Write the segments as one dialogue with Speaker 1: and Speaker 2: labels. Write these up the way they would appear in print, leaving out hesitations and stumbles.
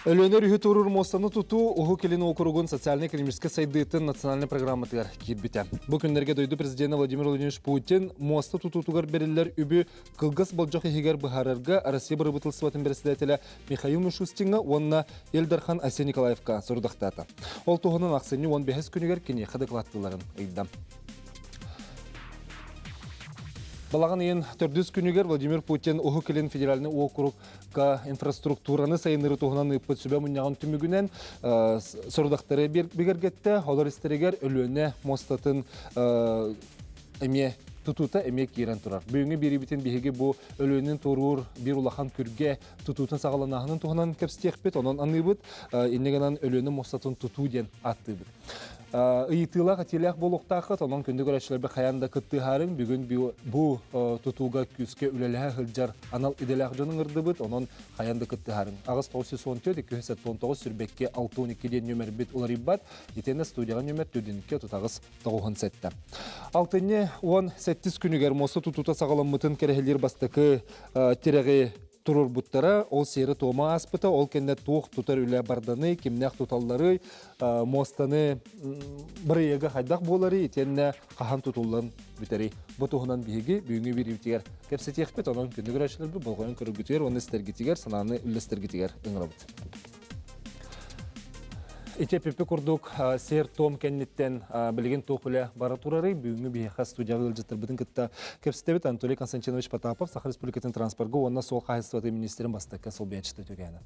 Speaker 1: Өлөнер үйітурur мостаны тұту ұғы келін округун социально-экономический сайдыйтын национальный программатығар кейбіті. Бұл күндерге дойду президент Владимир Владимирович Путин мосты тұтутуғар берілер үбі қылғыс болжақ егер бұхарарға Россия бұрыбытылсыватын председателі Михаил Мишустинға онына Элдархан Ася Николаевка сұрдақтаты. Ол тұғының ақсыны 15 күнігер кене қадықлаттыларын ұйдам. Балаған ең 400 күнігер Владимир Путин ұғы келін федеральный округка инфраструктураны сайыныры тұғынан ұйпыт сөбе мұнияғын түмігінен сұрдақтары бігергетті, олар істерегер өлөне мостатын әме тұтута әме кейрен тұрар. Бүйіңі бері бітен бейге бұл өлөнің тұруыр бір ұлақан күрге тұтутын сағаланағының тұғынан кәпстек бет, онын аныбыт, енегенен өлөнің мостатын тұту ден атты бет. Ыйтылақ ателяқ болуқтақыт, онын күнді көрәшілербі қаянда күтті харың, бүгін бұл тұтуға күске үлеліға ғылжар анал иделяқ жының ұрды бұд, онын қаянда күтті харың. Ағыз 914-219 сүрбекке 612-ден нөмір бет олар иббат, етені студияға нөмір 4-ке тұтағыз 9 сәтті. Алтыне 18 күнігер мосы тұтута сағаламытын кәрәхелер бастықы терәғі турur буттара, ол сері тома аспыта, ол кенде туық тұтар үлі барданы, кемнәқ тұталлары, мостаны бір егі қайдақ болары, етенне қахан тұтуларын бітері. Бұл тұғынан бейге, бүйіңе бір евтегер. Кәпсеті еқпет, оның күнді көрәшілер бұл, болғайын көрігітігер, оны істергітігер, сананы үлістергітігер ұңырабыд. Итепепе курдук сер том кеннеттен білген тоқылы бара турары бүгінгі бейха студияғы өлжеттір бұдың күтті кепсітебет Анатолий Константинович Потапов, Сахар Республикатын транспорғы, онына сол қайыстываты министерін бастыққа сол бәншіті түгені.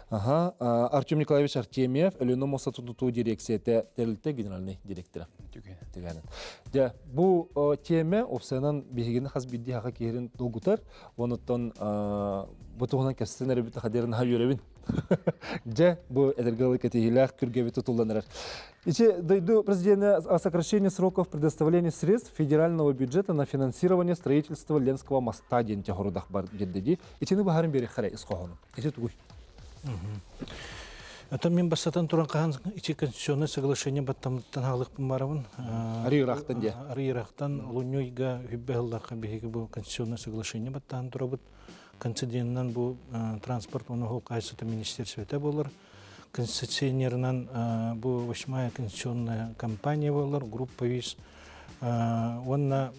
Speaker 1: Артем Николаевич Артемьев, өліні моса тұту дирекцияты тәрілті генеральный директоры. Түгені. Бұл теме опсайынан бейгені қаз бидді хақа кейерін долгутар, оныттан бұтығынан кәсістен әрбіті қадерін ха өребін. Бұл әдіргалы кәтегіләқ күргебі тұтылданырар. Дойду президента о сокращении сроков предоставления средств федерального бюджета на финансирование строительства Ленского моста денте городах Бардедеди. Итені бұхарын бері қарай ісқоғаны. Ите тұғый.
Speaker 2: Это мен бастатан туран қаған ичи конституционное соглашение баттамыттан халық бумаравын.
Speaker 1: Арыйрақтан де.
Speaker 2: Арыйрақтан Луньойга хүббәғыллаққа бейгі бұл конституционное соглашение баттан турабыт. Концеденнан бұл транспорт оны ол қайсыты министерствете болар. Концессионерынан бұл 8-я конституционная компания болар, группа виз. Онна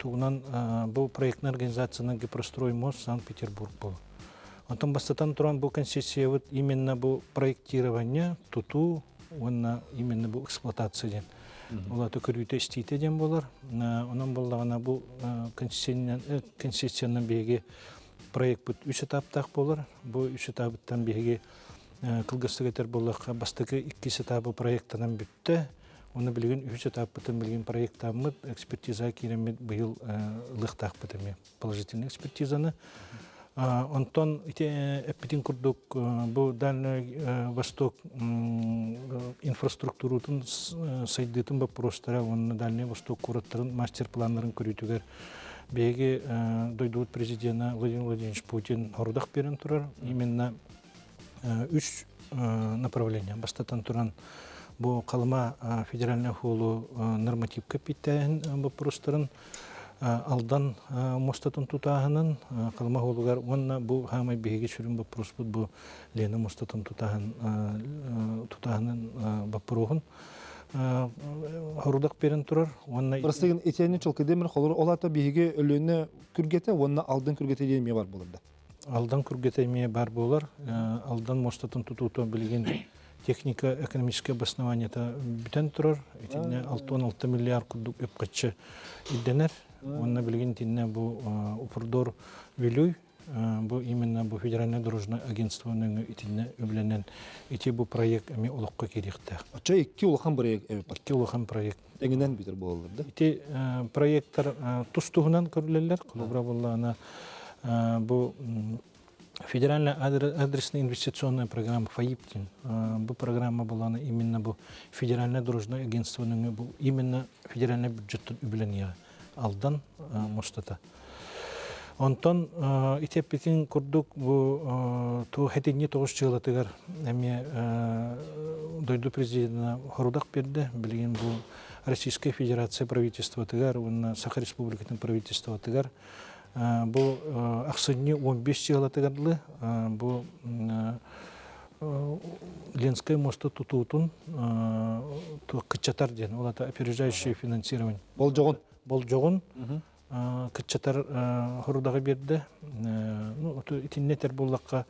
Speaker 2: туғынан бұл проектный организацияның Гипрострой мост Санкт-Петербург был. Онтан бастатан туран бұл концессия именно бұл проектирование, туту, онна именно бұл эксплуатация. Олаты көрүйті істейті ден болар. Онан болдағына бұл концессияның беге проект бұд 3 этаптақ болар. Бұл 3 этаптан беге қылғыстық етер болаққа бастықы 2 этапы проекттанан бүтті. Оны білген 3 этаппытын білген проекттамыд экспертиза керемет бұйыл лықтақ бұтыме положительный экспертизаны. Онтон әппетін күрдік бұл Дальний Восток инфраструктурутын сайдытын вопростара, оны Дальний Восток кураттарын мастер-планларын көрітігер. Беге дойдуыт президента Владимир Владимирович Путин хордақ берін тұрар. Именно 3 направления. Бастатан тұран бұл қалыма федеральный холу норматив капитайын вопростарын алдан мостатын тұтағынан қалыма холуғар. Онна бұл хамай беге сүрін вопрос бұл лені мостатын тұтағынан вопроғын. Хорудақ берін тұрар.
Speaker 1: Простыгын етені чылқыдемір қолыр олата бейге өліні күргеті, онына алдын күргеті дейме бар болырды?
Speaker 2: Алдан күргеті дейме бар болар. Алдан мостатын тұтуыты білген техника экономическое обоснование бүтен тұрар. 6-16 миллиард күрдік өпқатшы идденер. Онына білген тенне бұл ұпырдор велюй. Бұл именно бұл федеральное дорожное агентство итіне өбленен ити бұл проект әме олыққа керекті.
Speaker 1: Ача 2 олыған проект әме бар?
Speaker 2: 2 олыған проект.
Speaker 1: Әңінен бітір болылырды?
Speaker 2: Ити проекттар тұстығынан көрілелер. Құлыбыра болағына бұл федеральная адресная инвестиционная программа ФАИПТИН. Бұл программа болағына именно бұл федеральное дорожное агентство именно федеральный бюджеттен өблене алдан мостата. Онтон итеппикин курдук бу ту хетинни 9 жылытыгар эми дойду президентына хорудак берди. Билген бу Российская Федерация правительства тыгар, Саха Республикатын правительства тыгар. Бу аксынни 15 жылытыгарлы бу Ленская моста тутутун кычатар ден, олата опережающее финансирование.
Speaker 1: Бол жоғын.
Speaker 2: Бол жоғын кычатар хорудагы берди. Ну, итиннетер буллакка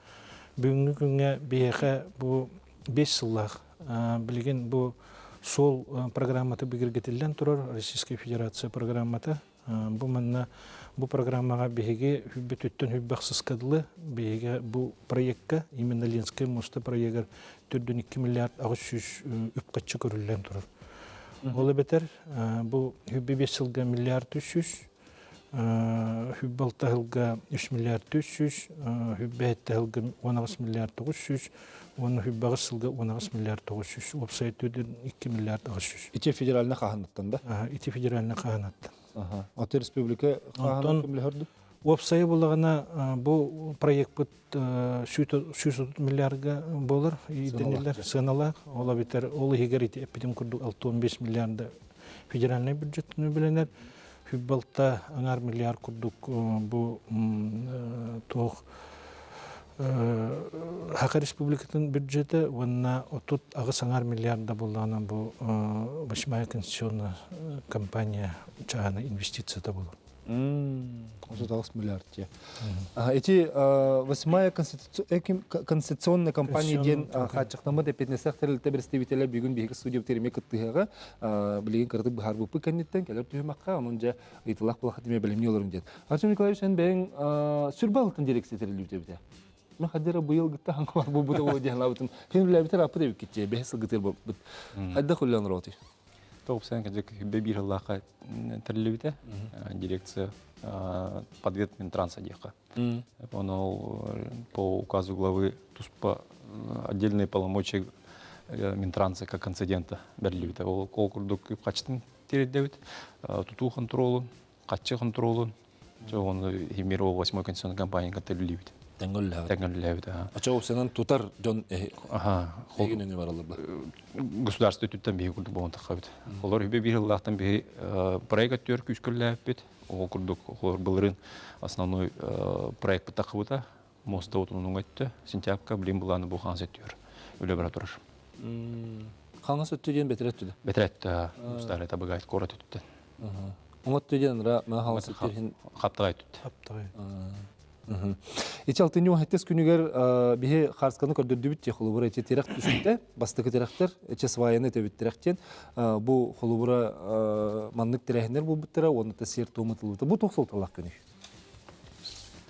Speaker 2: бүгүнкү күнгө бияка бу 5 жыллак билген бу сол программаты бигергетилден турар, Российская Федерация программаты. Бу манна бу программага беге хүббөттөн хүббаксыз кадылы беге бу проектка именно Ленская моста проектер 4,2 миллиард 900 үпкачы көрүлгөн турар. Ол бетер бу хүббе 5 жылга миллиард 300, хүббалта жылга 3 миллиард 300, хүббе жылга 19 миллиард 900, оны хүббагыс жылга 19 миллиард 900, опсай 4,2 миллиард 900.
Speaker 1: Ити федеральна қағанаттан да?
Speaker 2: Ити федеральна қағанаттан.
Speaker 1: Аты республика қағанат кімлі хөрді?
Speaker 2: Опсайы болағына бұл проект бұд 130 миллиардға болыр. Иденелер сыналақ. Ола бетер, олы егер ете эпидем күрді 6-15 миллиарды федеральный бюджетіні біленер. Хүббалта аңар миллиард күрдік бұл тоқ Хака Республикатын бюджеті онна отут ағыс аңар миллиарда болғаны бұл 8-я конституционная компания чағаны инвестицията болыр.
Speaker 1: Уже 20 миллиард. Эти 8-я конституционная компания ден хатчықтамы да 15-ақ тәрілді представителі бүгін бейгі студия өтереме күттіғаға білеген қырды бұхар бұпы кәнеттен кәлір түйімаққа, оның жа ұйтылақ бұлақы деме білімне олырын ден. Артем Николаевич, ән бәйін сүрбалықтың дирекция тәрілі өте мен хаддера быйыл гытта ханкар бу буда одян лабытын. Хин лабитер апы деп кетче, бехсил гытер бу. Хадда хуллан роти.
Speaker 3: Топ сен кадек бебир лака терлебите дирекция подвет Минтранса деха. Оно по указу главы туспа отдельные полномочия Минтранса как концедента берлибите. Ол курдук качтын тередебит, туту контролу, каччы контролу. Он химиро 8-й конституционной компании контролирует. Тәңгәлләбит.
Speaker 1: Ача сенен тутар жон эгин өңө баралар ба.
Speaker 3: Государство түттен беги курдук болон такабит. Олар бе бир лахтан бе проект төр күчкөлләбит. Ол курдук олар былырын основной проект такабыта. Моста отунун өттө. Сентябрьга билим буланы бу хан сеттер. Үле бара турар.
Speaker 1: Хана сөттү ден бетереттү.
Speaker 3: Бетерет старый табагайт корот түттен.
Speaker 1: Оңот ден ра ма хан сөттү
Speaker 3: каптагай түттү.
Speaker 2: Каптагай.
Speaker 1: Эти алтыны хаттес күнүгөр бихе харсканы көрдөдүбүт же холубура эти терак түшүндө бастыкы терактар эти сваяны төбүт терактен бу холубура маннык терехнер бу буттара оны тасер томутулду бу токсолталак күнү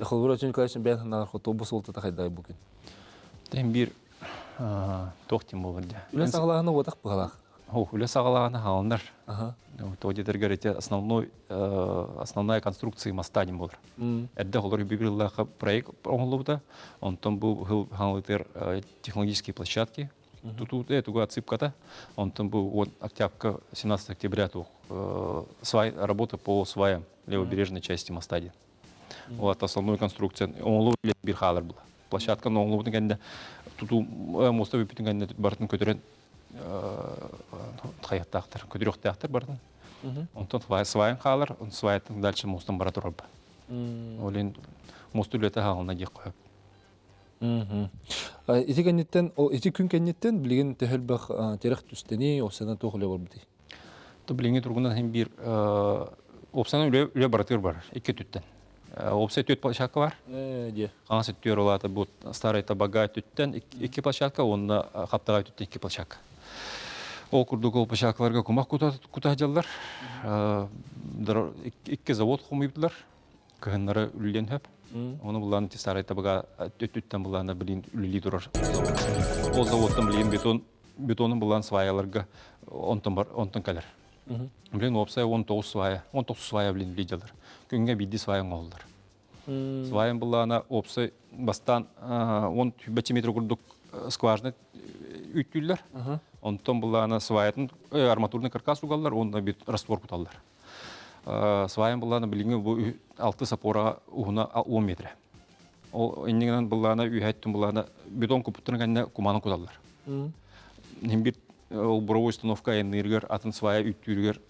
Speaker 1: холубура үчүн кайсын бен нар хото бу солта кайдай бүгүн
Speaker 3: Тем бир тохтим болду.
Speaker 1: үле сагаланы отак бугалак
Speaker 3: Үле сагалаганы халындар. Тоди дергерете основная конструкция моста не болар. Эдде холор бибриллаха проект оңлубда. Онтон бу халытер технологические площадки. Тут эту отсыпката. Онтон бу октябрька 17 октября тух работа по сваям левобережной части моста. Вот основной конструкция оңлуб бир халыр була. Площадка оңлубдун кенде туту моста бүпүтүн кенде бартын көтөрөн таяқтақтар, көдіректақтар бардың. Онтон свайын қалар, он свайын дальше мостан бара тұрар ба. Олен мост үлеті халына дек қойып.
Speaker 1: Ити күн кеннеттен білген төхіл бақ терек түстені осыдан тоқылы бар бұды?
Speaker 3: Білген тұрғынан hem бір опсаны үле баратыр бар, 2 түттен. Опсай 4 площадка бар. Қаңсы түттер олады бұл старый табагай түттен 2 площадка, онына қаптағай түттен 2 площадка. Ол курдук ол площадкаларга кумак кутажалар. 2 завод кумыйдылар. Кыгыннары үллен хөп. Оны буланы старый табага төттүттен буланы билин үлли турар. Ол заводтан билин бетонун булан сваяларга онтон калар. Билин опсай 19 свая билин лидерлер. Күнгө бидди сваяң олдур. Сваяң буланы опсай бастан 10 метр курдук скважина үттүллер. Онтон буланы сваятын арматурный каркас угаллар, онда бит раствор куталлар. свайын булланы билинге бу 6 сапора уна 10 метр. Ол иннигенен булланы үйәттен булланы бетон кубуттан генә куманы кудаллар. Нимбит ол буровой установка энергер атын свая үттүргер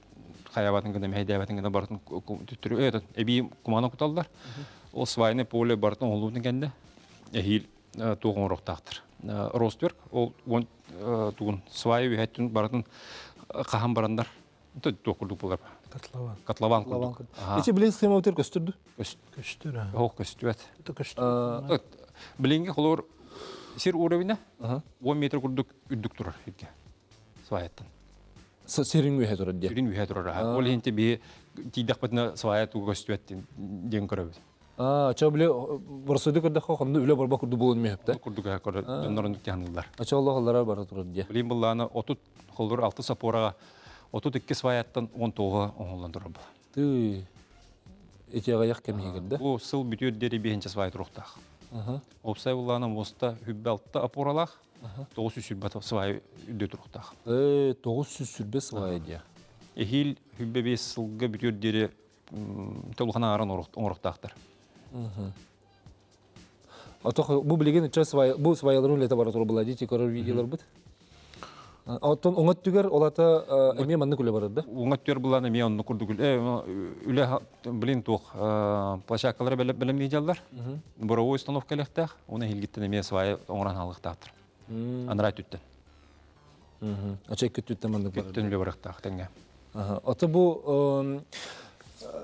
Speaker 3: хаябатын генә мәйдәбатын генә бартын түттүрү этот эби куманы кудаллар. Ол свайны поле бартын олудын генә эхил тугын рохтактыр. Ростверк ол тугын свай үйәттен бартын кахан барандар. Токурдук булар. Котлован курдук.
Speaker 1: Эти билин схема өтөр көстүрдү.
Speaker 2: Көстүр.
Speaker 3: Ох, көстүбет.
Speaker 2: Это көстүр.
Speaker 3: Билинге холор сир уровня 10 метр курдук үддүк турар хитке. Сваяттан.
Speaker 1: Серин үйе турат де.
Speaker 3: Сирин үйе турар. Ол хинте би тидак бетне сваят көстүбет ден көрөбүз.
Speaker 1: Ча биле борсойду көрдө хокунду үлө борба курду болун мепте.
Speaker 3: Курдук көрө донорындык тянылдар.
Speaker 1: Ача Аллахлара бара турат де.
Speaker 3: Билин булланы отут холор 6 сапорага отут 2 сваяттан 10 тоого оңолдан турар.
Speaker 1: Ты эти аяк кемигерде.
Speaker 3: Бу сыл бүтүр дери бенче свайт рухтах. Опсай булланы моста хүббалтта апоралах. 900 сүрбат свай үдө турухтах.
Speaker 1: 900 сүрбе свай де.
Speaker 3: Эхил хүббе 5 сылга бүтүр дери толгана аран орухтахтар.
Speaker 1: Атох бу билеген ча свай бу свайларын лета бара тура була дити көрөр видеолар бит. Аттон оңот түгер олата эме манны күлө барады.
Speaker 3: Оңот түгер буланы мен онну курдук үле билин тух площадкалар белем диjallar. Буровой установка лехтах, уна хилгиттен эме свай оңран халыктактыр. Анрай түттен.
Speaker 1: Ача күттүттен манны барады.
Speaker 3: Түттен бирактак тенге.
Speaker 1: Ата бу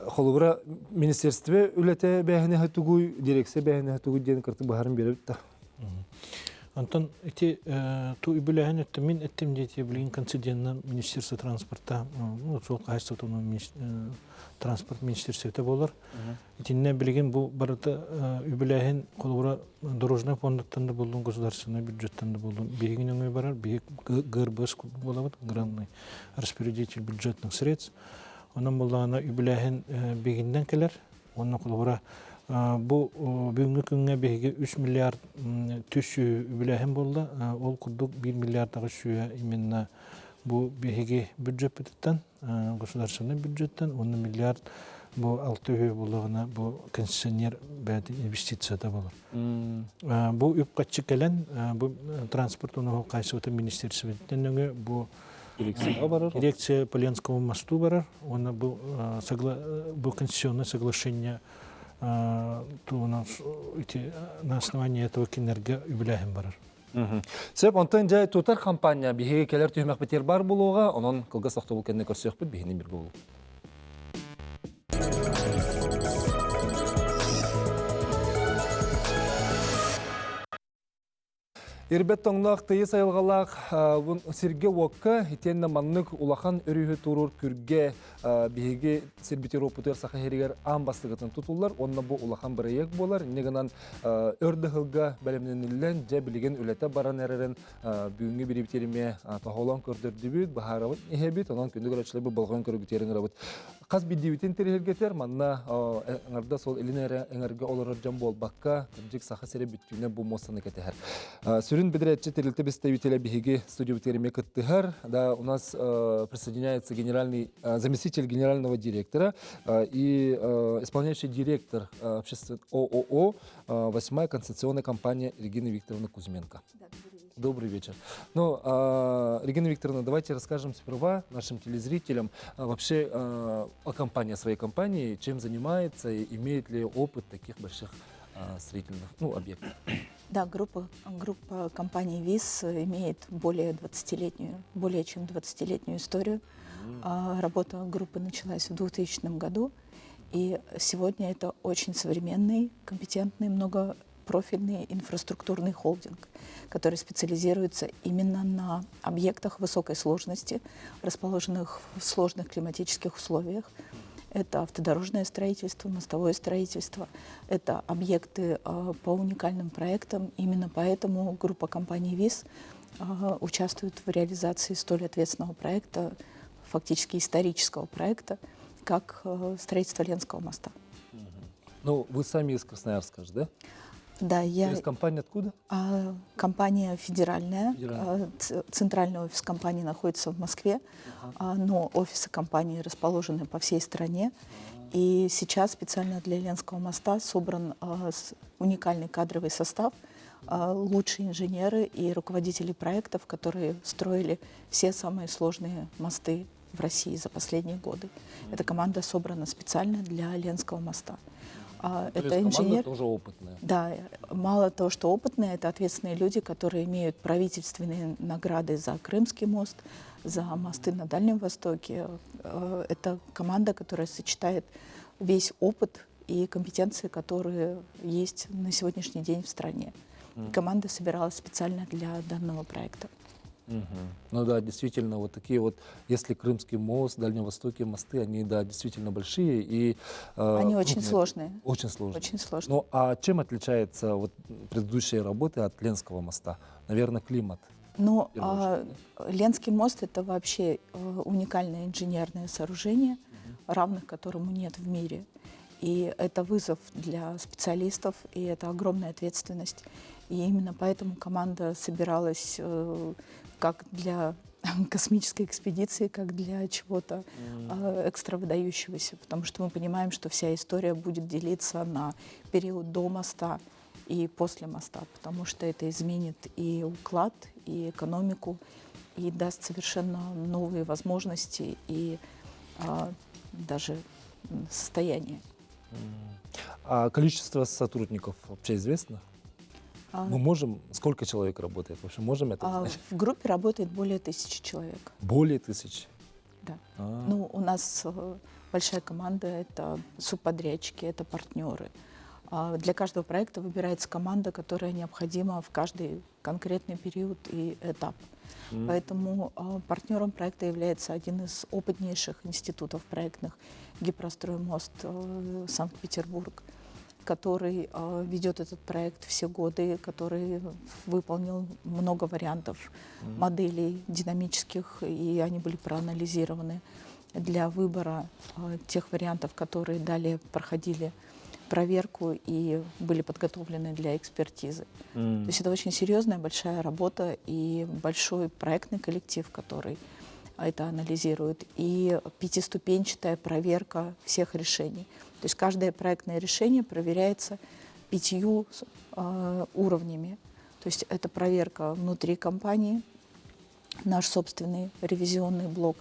Speaker 1: холура министерстве үлете бәһне хатугуй дирекция бәһне хатугуй ден кырты баһарын берип та.
Speaker 2: Антон, эти ту и были они, то мин этим дети были концидентно Министерство транспорта, ну, сол качество транспорт министерство это было. Эти не были бу барата юбилейн колора дорожный фондтан да болдун государственный бюджеттан да болдун. Бегин оңой барар, бег ГРБС болот, гранный распорядитель бюджетных средств. Онан болдана юбилейн бегинден келер, онан колора бу бүгүнкү күнгө беги 3 миллиард түшү билеһем болду. Ол курдук 1 миллиардга шуя именно бу беги бюджеттен, государственный бюджеттен 1 миллиард бу 6 болгона бу концессионер бәд инвестицияда болор. Бу үпкатчы келен бу транспортный кайсыты министерствоттен бу дирекция Поленского мосту барар. Она бу концессионное соглашение на основании этого кинерга юбилейм барар.
Speaker 1: Себеп антон жай тутар компания биһиге келер түймәк битер бар булуга, онон кылга сакта бул кенне көрсөк бит биһинин бир болу. Ирбет тоңнақ тыйы сайылғалақ Сирге Уокка етенні маннық улахан өрүйі тұрур күрге бейге сербитер опытыр сақы херігер ан бастығытын тұтулар. Онна бұл улахан бірайек болар. Негінан өрді ғылға бәлемненілен жа білеген үләті баран әрерін бүгінгі бір бейтеріме тағолан көрдірді бүт, бағарабыт не бит, онан күнді көрәтшілер бұл болған көрігітерін ғырабыт. Қаз биддебітін терегергетер, манна аңарда сол елінәрі әңерге олар жан бол баққа, күнжік сақы сәрі бүттігіне бұл мостаны кетер. Сүрін бедретче терилте представителя Бихиги студию Тереме Каттыгар. Да, у нас присоединяется заместитель генерального директора и исполняющий директор ООО «8-я концессионная компания» Регина Викторовна Кузьменко. Да, добрый вечер. Ну, Регина Викторовна, давайте расскажем сперва нашим телезрителям вообще о компании, о своей компании, чем занимается и имеет ли опыт таких больших строительных объектов.
Speaker 4: Да, группа компании ВИС имеет более чем 20-летнюю историю. Работа группы началась в 2000 году, и сегодня это очень современный, компетентный, многопрофильный инфраструктурный холдинг, который специализируется именно на объектах высокой сложности, расположенных в сложных климатических условиях. Это автодорожное строительство, мостовое строительство, это объекты по уникальным проектам. Именно поэтому группа компаний ВИС участвует в реализации столь ответственного проекта, фактически исторического проекта, как строительство Ленского моста.
Speaker 1: Ну, вы сами из Красноярска же, да?
Speaker 4: Да,
Speaker 1: То
Speaker 4: я
Speaker 1: есть компания откуда?
Speaker 4: компания федеральная.
Speaker 1: Федеральная.
Speaker 4: Центральный офис компании находится в Москве, но офисы компании расположены по всей стране. И сейчас специально для Ленского моста собран уникальный кадровый состав, лучшие инженеры и руководители проектов, которые строили все самые сложные мосты в России за последние годы. Эта команда собрана специально для Ленского моста.
Speaker 1: То
Speaker 4: Это
Speaker 1: есть команда
Speaker 4: инженер.
Speaker 1: тоже опытная.
Speaker 4: Да, мало того, что опытные, это ответственные люди, которые имеют правительственные награды за Крымский мост, за мосты на Дальнем Востоке. Это команда, которая сочетает весь опыт и компетенции, которые есть на сегодняшний день в стране. И команда собиралась специально для данного проекта.
Speaker 1: Ну да, действительно, вот такие вот, если Крымский мост, Дальневостокие мосты, они, да, действительно большие и
Speaker 4: Они очень
Speaker 1: крупные.
Speaker 4: сложные.
Speaker 1: Очень сложные.
Speaker 4: Очень сложные.
Speaker 1: Ну а чем отличается вот предыдущие работы от Ленского моста? Наверное, климат.
Speaker 4: Но
Speaker 1: первую очередь,
Speaker 4: Ленский мост — это вообще уникальное инженерное сооружение, равных которому нет в мире. И это вызов для специалистов, и это огромная ответственность. И именно поэтому команда собиралась как для космической экспедиции, как для чего-то экстра выдающегося. Потому что мы понимаем, что вся история будет делиться на период до моста и после моста, потому что это изменит и уклад, и экономику, и даст совершенно новые возможности и даже состояние.
Speaker 1: А количество сотрудников вообще известно? Мы можем, сколько человек работает? Вообще можем это узнать?
Speaker 4: В группе работает более 1000 человек.
Speaker 1: Более 1000.
Speaker 4: Да.
Speaker 1: А.
Speaker 4: Ну, у нас большая команда, это субподрядчики, это партнеры. Для каждого проекта выбирается команда, которая необходима в каждый конкретный период и этап. Поэтому партнером проекта является один из опытнейших институтов проектных «Гипростроймост» Санкт-Петербург, который ведет этот проект все годы, который выполнил много вариантов моделей динамических, и они были проанализированы для выбора тех вариантов, которые далее проходили проверку и были подготовлены для экспертизы. То есть это очень серьезная, большая работа и большой проектный коллектив, который это анализирует, и пятиступенчатая проверка всех решений. То есть каждое проектное решение проверяется 5 уровнями. То есть это проверка внутри компании, наш собственный ревизионный блок,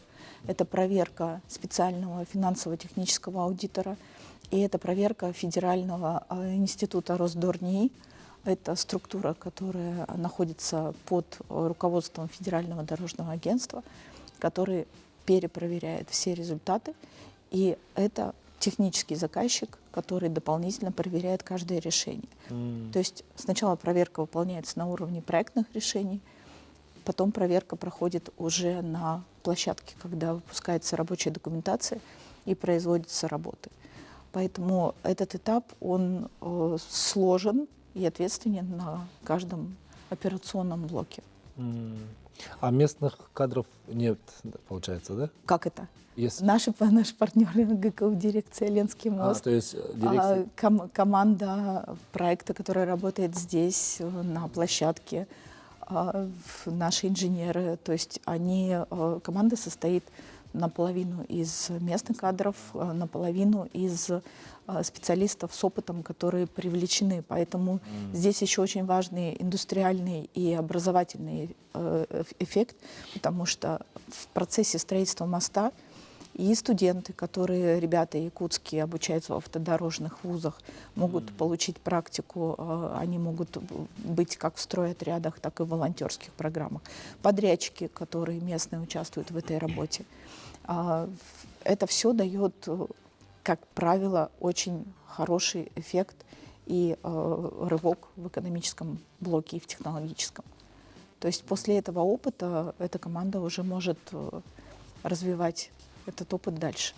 Speaker 4: это проверка специального финансово-технического аудитора, и это проверка Федерального института Росдорнии. Это структура, которая находится под руководством Федерального дорожного агентства, который перепроверяет все результаты. И это технический заказчик, который дополнительно проверяет каждое решение. То есть сначала проверка выполняется на уровне проектных решений, потом проверка проходит уже на площадке, когда выпускается рабочая документация и производятся работы. Поэтому этот этап, он сложен и ответственен на каждом операционном блоке.
Speaker 1: А местных кадров нет, получается, да?
Speaker 4: Как это?
Speaker 1: Есть.
Speaker 4: Наши партнеры ГКУ дирекция «Ленский мост».
Speaker 1: То есть дирекция...
Speaker 4: Команда проекта, которая работает здесь, на площадке, наши инженеры. То есть команда состоит наполовину из местных кадров, наполовину из специалистов с опытом, которые привлечены. Поэтому здесь еще очень важный индустриальный и образовательный эффект, потому что в процессе строительства моста и студенты, ребята якутские, обучаются в автодорожных вузах, могут получить практику, они могут быть как в стройотрядах, так и в волонтерских программах. Подрядчики, которые местные участвуют в этой работе. Это все дает, как правило, очень хороший эффект и рывок в экономическом блоке и в технологическом. То есть после этого опыта эта команда уже может развивать этот опыт дальше.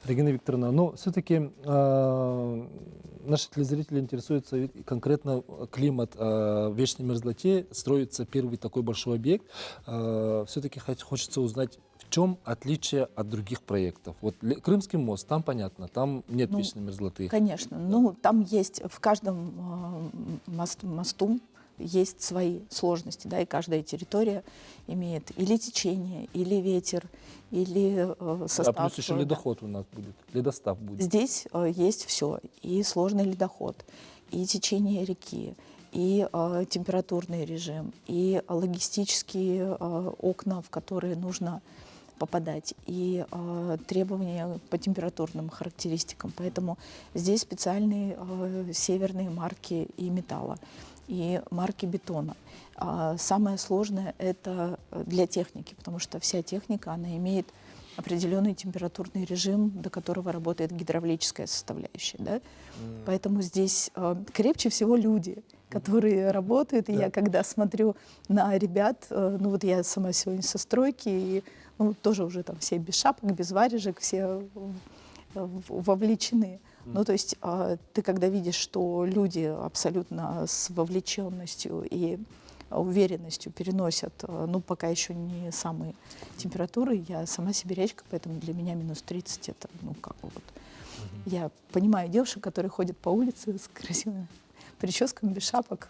Speaker 1: Регина Викторовна, но все-таки наши телезрители интересуются конкретно климат. В вечной мерзлоте строится первый такой большой объект. Все-таки хочется узнать, в В чем отличие от других проектов? Вот Крымский мост, там понятно, там нет
Speaker 4: Ну,
Speaker 1: вечной мерзлоты.
Speaker 4: Конечно. Ну, там есть в каждом мосту есть свои сложности, да, и каждая территория имеет или течение, или ветер, или
Speaker 1: А
Speaker 4: состав.
Speaker 1: плюс еще
Speaker 4: да.
Speaker 1: ледоход у нас будет, ледостав будет.
Speaker 4: Здесь есть все, и сложный ледоход, и течение реки, и температурный режим, и логистические окна, в которые нужно попадать, и требования по температурным характеристикам. Поэтому здесь специальные северные марки и металла, и марки бетона. Самое сложное это для техники, потому что вся техника, она имеет определенный температурный режим, до которого работает гидравлическая составляющая. Да? Поэтому здесь крепче всего люди, которые работают. И я когда смотрю на ребят, ну вот я сама сегодня со стройки, и ну, тоже уже там все без шапок, без варежек, все вовлечены. Ну, то есть ты когда видишь, что люди абсолютно с вовлеченностью и уверенностью переносят, ну, пока еще не самые температуры. Я сама сибирячка, поэтому для меня минус 30 это, ну, как бы вот. Я понимаю девушек, которые ходят по улице с красивыми прическами, без шапок.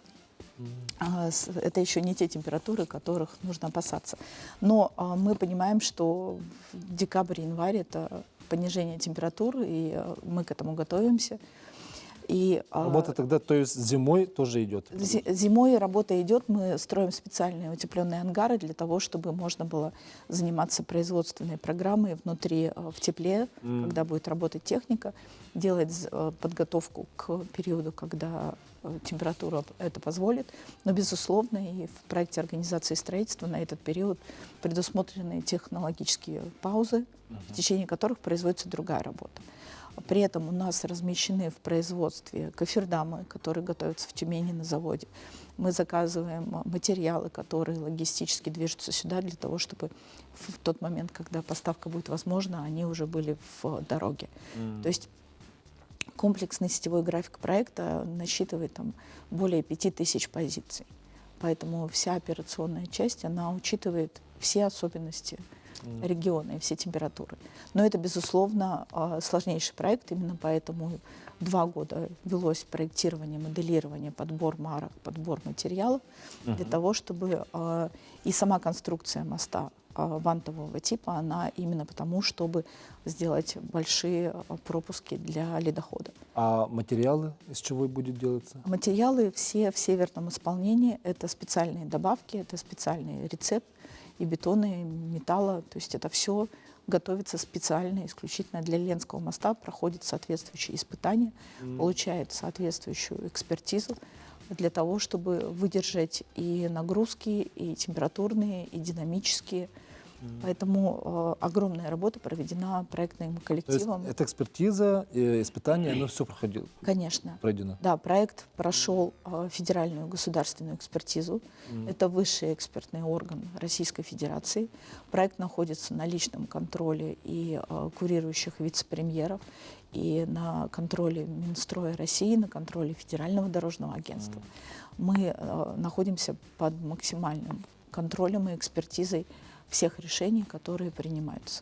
Speaker 4: Это еще не те температуры, которых нужно опасаться. Но мы понимаем, что в декабре-январе это понижение температуры, и мы к этому готовимся. И,
Speaker 1: Работа тогда, то есть зимой тоже идет?
Speaker 4: Зимой работа идет, мы строим специальные утепленные ангары для того, чтобы можно было заниматься производственной программой внутри в тепле, когда будет работать техника, делать подготовку к периоду, когда температура это позволит. Но, безусловно, и в проекте организации строительства на этот период предусмотрены технологические паузы, в течение которых производится другая работа. При этом у нас размещены в производстве кофердамы, которые готовятся в Тюмени на заводе. Мы заказываем материалы, которые логистически движутся сюда для того, чтобы в тот момент, когда поставка будет возможна, они уже были в дороге. То есть комплексный сетевой график проекта насчитывает там более 5000 позиций. Поэтому вся операционная часть, она учитывает все особенности региона и все температуры. Но это, безусловно, сложнейший проект, именно поэтому 2 года велось проектирование, моделирование, подбор марок, подбор материалов для того, чтобы и сама конструкция моста вантового типа, она именно потому, чтобы сделать большие пропуски для ледохода.
Speaker 1: А материалы из чего будет делаться?
Speaker 4: Материалы все в северном исполнении, это специальные добавки, это специальный рецепт, и бетона, и металла. То есть это все готовится специально, исключительно для Ленского моста, проходит соответствующие испытания, получает соответствующую экспертизу для того, чтобы выдержать и нагрузки, и температурные, и динамические. Поэтому огромная работа проведена проектным
Speaker 1: То есть
Speaker 4: коллективом.
Speaker 1: эта экспертиза, испытания, оно все
Speaker 4: Конечно.
Speaker 1: пройдено?
Speaker 4: Да, проект прошел федеральную государственную экспертизу. Это высший экспертный орган Российской Федерации. Проект находится на личном контроле и курирующих вице-премьеров, и на контроле Минстроя России, на контроле Федерального дорожного агентства. Мы находимся под максимальным контролем и экспертизой всех решений, которые принимаются.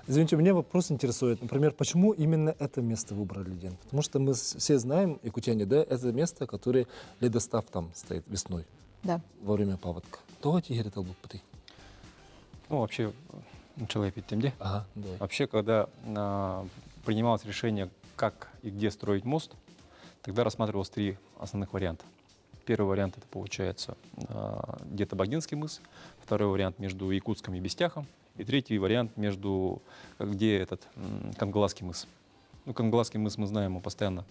Speaker 1: Извините, меня вопрос интересует. Например, почему именно это место выбрали, Лен? Потому что мы все знаем, якутяне, да, это место, которое ледостав там стоит весной,
Speaker 4: Да.
Speaker 1: во время паводка. То тигер это был путей.
Speaker 3: Ну, вообще, начала пить темде.
Speaker 1: Ага, давай.
Speaker 3: Вообще, когда принималось решение, как и где строить мост, тогда рассматривалось 3 основных варианта. Первый вариант — это, получается, где-то Багдинский мыс, второй вариант между Якутском и Бестяхом, и третий вариант между, где этот Кангаласский мыс. Ну, Кангаласский мыс мы знаем, он постоянно,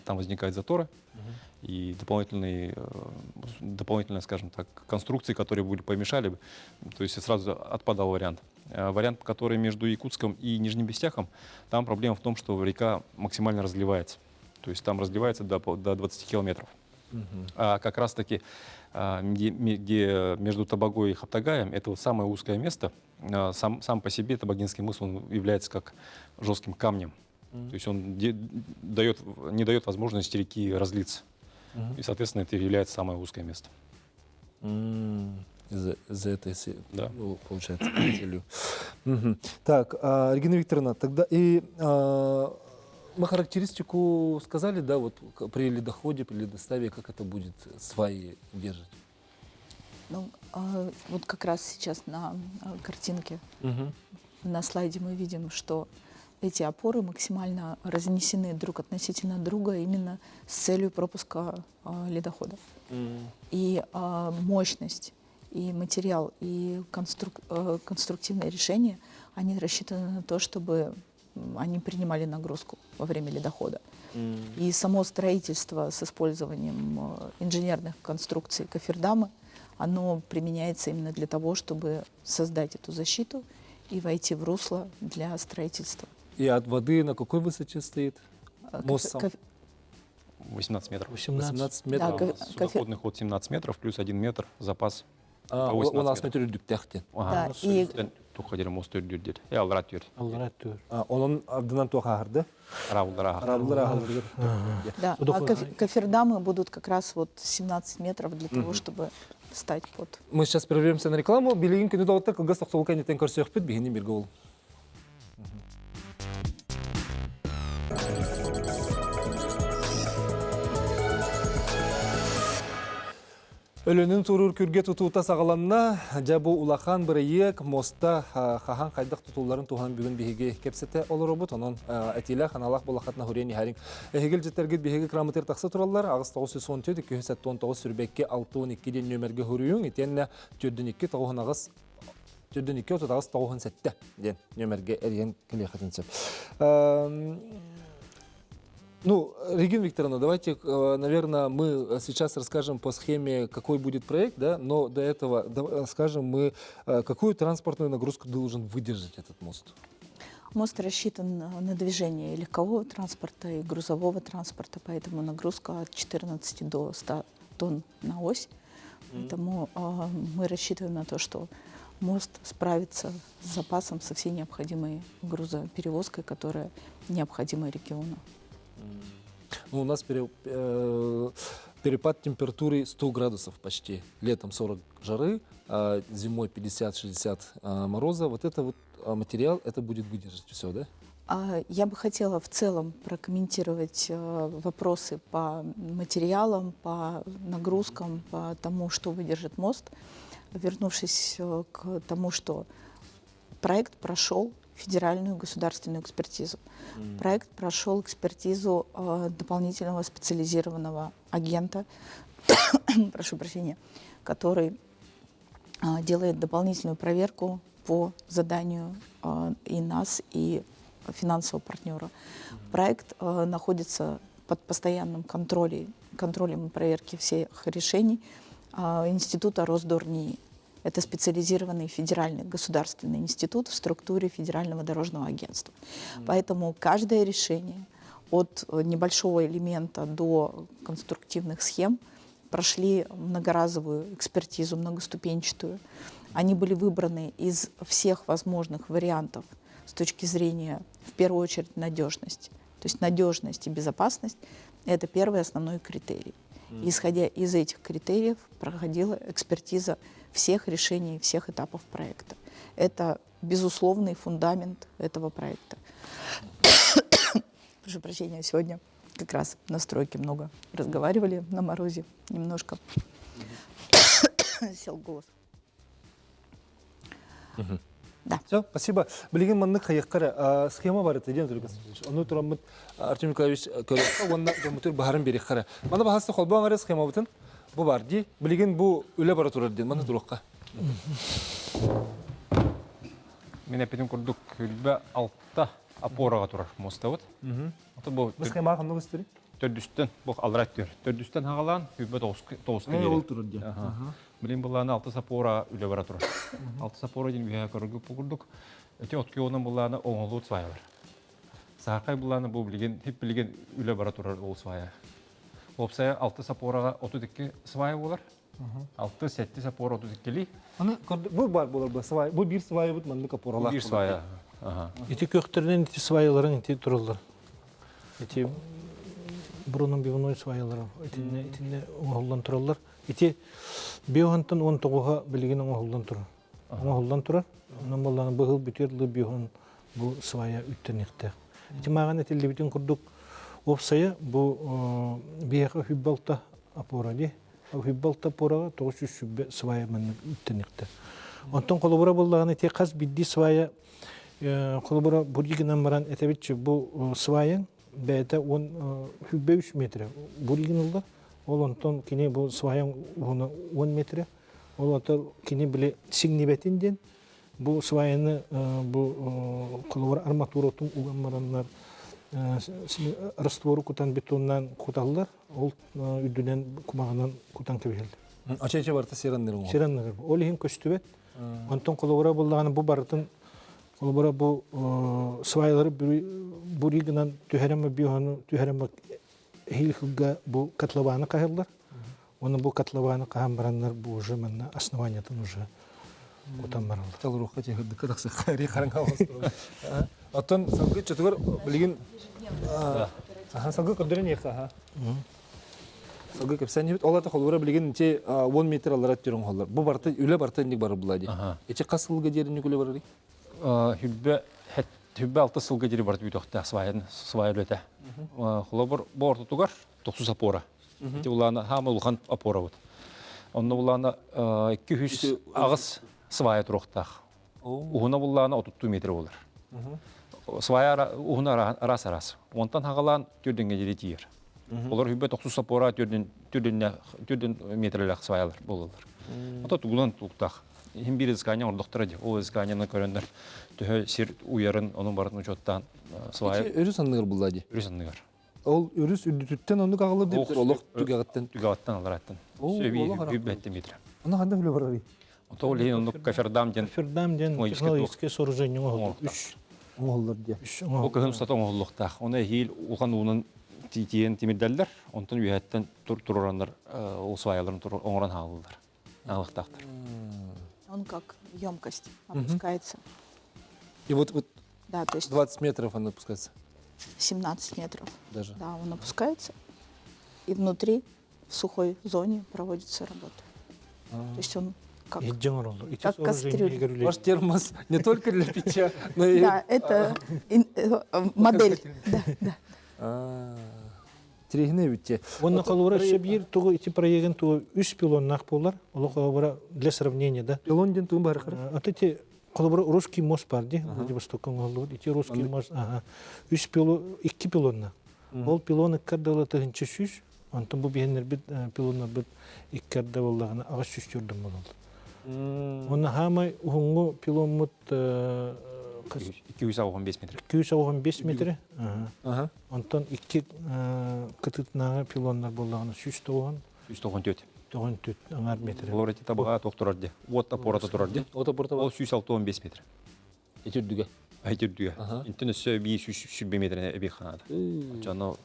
Speaker 3: там возникают заторы, и дополнительные, скажем так, конструкции, которые были помешали, то есть сразу отпадал вариант. Вариант, который между Якутском и Нижним Бестяхом, там проблема в том, что река максимально разливается. То есть там разливается до 20 километров. А как раз-таки, где между Табагой и Хаптагаем, это вот самое узкое место. Сам по себе Табагинский мыс, он является как жестким камнем. То есть он не дает возможности реки разлиться. И, соответственно, это является самое узкое место.
Speaker 1: из-за этой,
Speaker 3: Да.
Speaker 1: ну, получается, целью. Мгм. Так, Регина Викторовна, тогда и мы характеристику сказали, да, вот при ледоходе, при ледоставе, как это будет сваи держать?
Speaker 4: Ну, вот как раз сейчас на картинке,
Speaker 1: Мгм.
Speaker 4: на слайде мы видим, что эти опоры максимально разнесены друг относительно друга именно с целью пропуска ледохода. И мощность, и материал, и конструктивное решение, они рассчитаны на то, чтобы они принимали нагрузку во время ледохода. И само строительство с использованием инженерных конструкций кофердама, оно применяется именно для того, чтобы создать эту защиту и войти в русло для строительства.
Speaker 1: И от воды на какой высоте стоит? Мост сам?
Speaker 3: 18 метров.
Speaker 1: 18
Speaker 4: Да,
Speaker 1: метров.
Speaker 3: Судоходный ход 17 метров, плюс 1 метр запас.
Speaker 1: А,
Speaker 3: по 18
Speaker 1: у нас
Speaker 3: метров.
Speaker 1: метр дүктәхтен.
Speaker 4: Да, и
Speaker 3: Тухадер мост үрдүрдер. Аллара түр.
Speaker 2: Аллара түр.
Speaker 1: Onun ardından toğardı.
Speaker 3: Равулара.
Speaker 1: Арабылар ağırdır.
Speaker 4: да, кофердамы будут как раз вот 17 метров для того, чтобы встать под.
Speaker 1: Мы сейчас прервемся на рекламу. Билигин күні дауытта кылгас тоқтолука нетен көрсөк бит, бігінен берге ол. Өлөнүн турур күрге тутуута сағаланна, жабу улахан бірейек моста хахан қайдық тутуларын туған бүгін бігеге кепсеті олар обыт, онын әтилі ханалақ болақатына хүрен ехарин. Әхегел жеттергет бігеге краматер тақсы туралар, ағыз 917, 219 сүрбекке 612 ден нөмерге хүрүйін, етенне 4-2 тағуын ағыз 4-2 отағыз тағуын сәтті ден нөмерге әрген кілеқатын сөп. Ну, Регина Викторовна, давайте, наверное, мы сейчас расскажем по схеме, какой будет проект, да, но до этого скажем мы, какую транспортную нагрузку должен выдержать этот мост.
Speaker 4: Мост рассчитан на движение легкового транспорта и грузового транспорта, поэтому нагрузка от 14 до 100 тонн на ось. Поэтому мы рассчитываем на то, что мост справится с запасом, со всей необходимой грузоперевозкой, которая необходима региону.
Speaker 1: Ну, у нас перепад температуры 100 градусов почти. Летом 40 жары, а зимой 50-60 мороза. Вот это вот материал, это будет выдержать все, да?
Speaker 4: Я бы хотела в целом прокомментировать вопросы по материалам, по нагрузкам, по тому, что выдержит мост, вернувшись к тому, что проект прошел федеральную государственную экспертизу. Проект прошел экспертизу дополнительного специализированного агента, прошу прощения, который делает дополнительную проверку по заданию и нас, и финансового партнера. Проект находится под постоянным контролем и проверки всех решений Института Росдорнии. Это специализированный федеральный государственный институт в структуре Федерального дорожного агентства. Поэтому каждое решение от небольшого элемента до конструктивных схем прошли многоразовую экспертизу, многоступенчатую. Они были выбраны из всех возможных вариантов с точки зрения, в первую очередь, надежности. То есть надежность и безопасность – это первый основной критерий. Исходя из этих критериев проходила экспертиза всех решений, всех этапов проекта. Это безусловный фундамент этого проекта. Прошу прощения, сегодня как раз на стройке много разговаривали на морозе, немножко сел голос. Да.
Speaker 1: Все, спасибо. Билигин манны хаяққара схема бар еді, Ден Тургас. Оны тұрамыд Артем Николаевич көріпті, онына жомытыр бағарын берек қара. Мана бағасты қолбан әрі схема бұтын, бұл бар дей. Билигин бұл өлі бара тұрар ден, мана тұраққа.
Speaker 3: Мен әпетім көрдік үлбә алтта апораға тұрар моста бұд.
Speaker 1: Бұл схема қанды көстері?
Speaker 3: Төрдүстен, бұл алрат түр. Төрдүстен хағалан, үлбә тоғысқы
Speaker 1: Ол
Speaker 3: дері.
Speaker 1: тұрар ден.
Speaker 3: Білен бұланы алты сапора үлі бара тұрар. Алты сапора ден бүйә көргі бұғырдық. Өте отки оның бұланы оңылуыт свайылар. Сақай бұланы бұл білген, хеп білген үлі бара тұрар ол свайы. Опсая алты сапораға 32 свайы болар. Алты сәтті сапора 32-лі.
Speaker 1: Бұл бар болар бұл свай. Бұл бір свайы бұд манды капоралақ.
Speaker 3: Bir свайы.
Speaker 2: Ити көктерінен ити свайыларын ити тұрылар. Ити бұрының бивной свайылары. Итіне оңғылдан тұрылар. Ити биохантан 19-га билеген оңолдан турар. Оңолдан турар. Онан болланы быгыл бүтерлы биохан бу свая үттенекте. Ити маған этелли бүтін курдук опсая бу бияка хүббалта апора ди. Хүббалта апорага 900 сүббе свая мен үттенекте. Онтон колобура боллаганы те каз бидди свая колобура буригинан баран этебитчи бу сваяң бәйті 3 метр. Буригин олда, ол онтон кені бұл сваяң 10 метр. Ол онтон кені біле сигнебетінден, бұл сваяны бұл қолуар арматуротың уғанмаранлар раствору кутан бетоннан куталылар, ол үддінен кумағынан кутан кебелді.
Speaker 1: Ача-ача барта сераннырың ол?
Speaker 2: Сераннырың. Ол ең көстібет. Онтон қолуара болдағаны бұл барытын Колбара бу свайлары буригынан түһәрәмә бионы түһәрәмә хилхга бу котлованы каһылдар. Оны бу котлованы каһам бараннар бу уже менә основаниятын уже кутан баралар.
Speaker 1: Талрухка тегерди кадаксы хари караңга бастырып. Аттан саңгы чатыгар билген саңгы көдөрен яка. Саңгы кепсән бит аларда колбара билген те 10 метр алар аттырың холлар. Бу барты үле барты ник барып булады. Эче касылга жерин үле барыр.
Speaker 3: Хүббе 6 сылга жери барып үтөктө свай өлөтө. Холобор борду тугар 900 апора. Ити уланы хамы улхан апора бут. Онны уланы 200 агыс свай туруктак. Уна уланы 30 метр болор. Свай уна арас. Онтан хагалан түрдөнгө жери тиер. Олар хүббе 900 апора түрдөн метрлек свайлар бололор. Ото тугулан туктак. Хим бир искания ордоктора ди. Ол исканияны көрөндөр төһө сир уярын онун барын учоттан свай.
Speaker 1: Өрүс анныгыр булады.
Speaker 3: Өрүс анныгар.
Speaker 1: Ол өрүс үдүттен оны кагылыр деп олох
Speaker 3: түгәттен алараттан. Сөби хүббетте метр.
Speaker 1: Аны кандай үле барыр?
Speaker 3: Ото лен ону кафердам ден.
Speaker 2: Кафердам ден технологическое сооружение ол 3
Speaker 1: оңоллар ди.
Speaker 3: Ол кыһын стата оңоллукта. Оны хил улган унун тиен тимирделлер, онтон үйәттен турурандар ол свайларын оңоран халылар. Алыктактар.
Speaker 4: Он как емкость опускается.
Speaker 1: И вот
Speaker 4: Да, то есть
Speaker 1: 20 метров он опускается.
Speaker 4: 17 метров.
Speaker 1: Даже.
Speaker 4: Да, он опускается. И внутри, в сухой зоне, проводится работа. То есть он как кастрюль.
Speaker 1: Ваш термос не только для питья, но и...
Speaker 4: Да, это модель. Да.
Speaker 1: Трегне битте.
Speaker 2: Онна колора шебир тугу ити проектен тугу 3 пилоннак болар. Ол колора для сравнения, да.
Speaker 1: Пилонден тун бар хар.
Speaker 2: Атыти колора русский мост бар ди. Владивостоккон олду. Ити русский мост. 3 пилон 2 пилонна. Ол пилоны кадала тыгынчы сүз. Антон бу бенер бит пилонна бит иккарда боллагына агыс сүз жүрдүм болду. Онна хамай уңгу пилонмут
Speaker 3: 215 метр.
Speaker 2: 215 метр. Антон 2 кытытнага пилоннар боллагына сүз тоон.
Speaker 3: 194.
Speaker 2: 94 аңар метр.
Speaker 3: Олар эти табага токтурарди. Вот апората турарди.
Speaker 1: Ота порта
Speaker 3: Ол 115 метр.
Speaker 1: Этүрдүгө.
Speaker 3: Айтырдыга. Интернет сөби 100 метрне эби ханада. Жана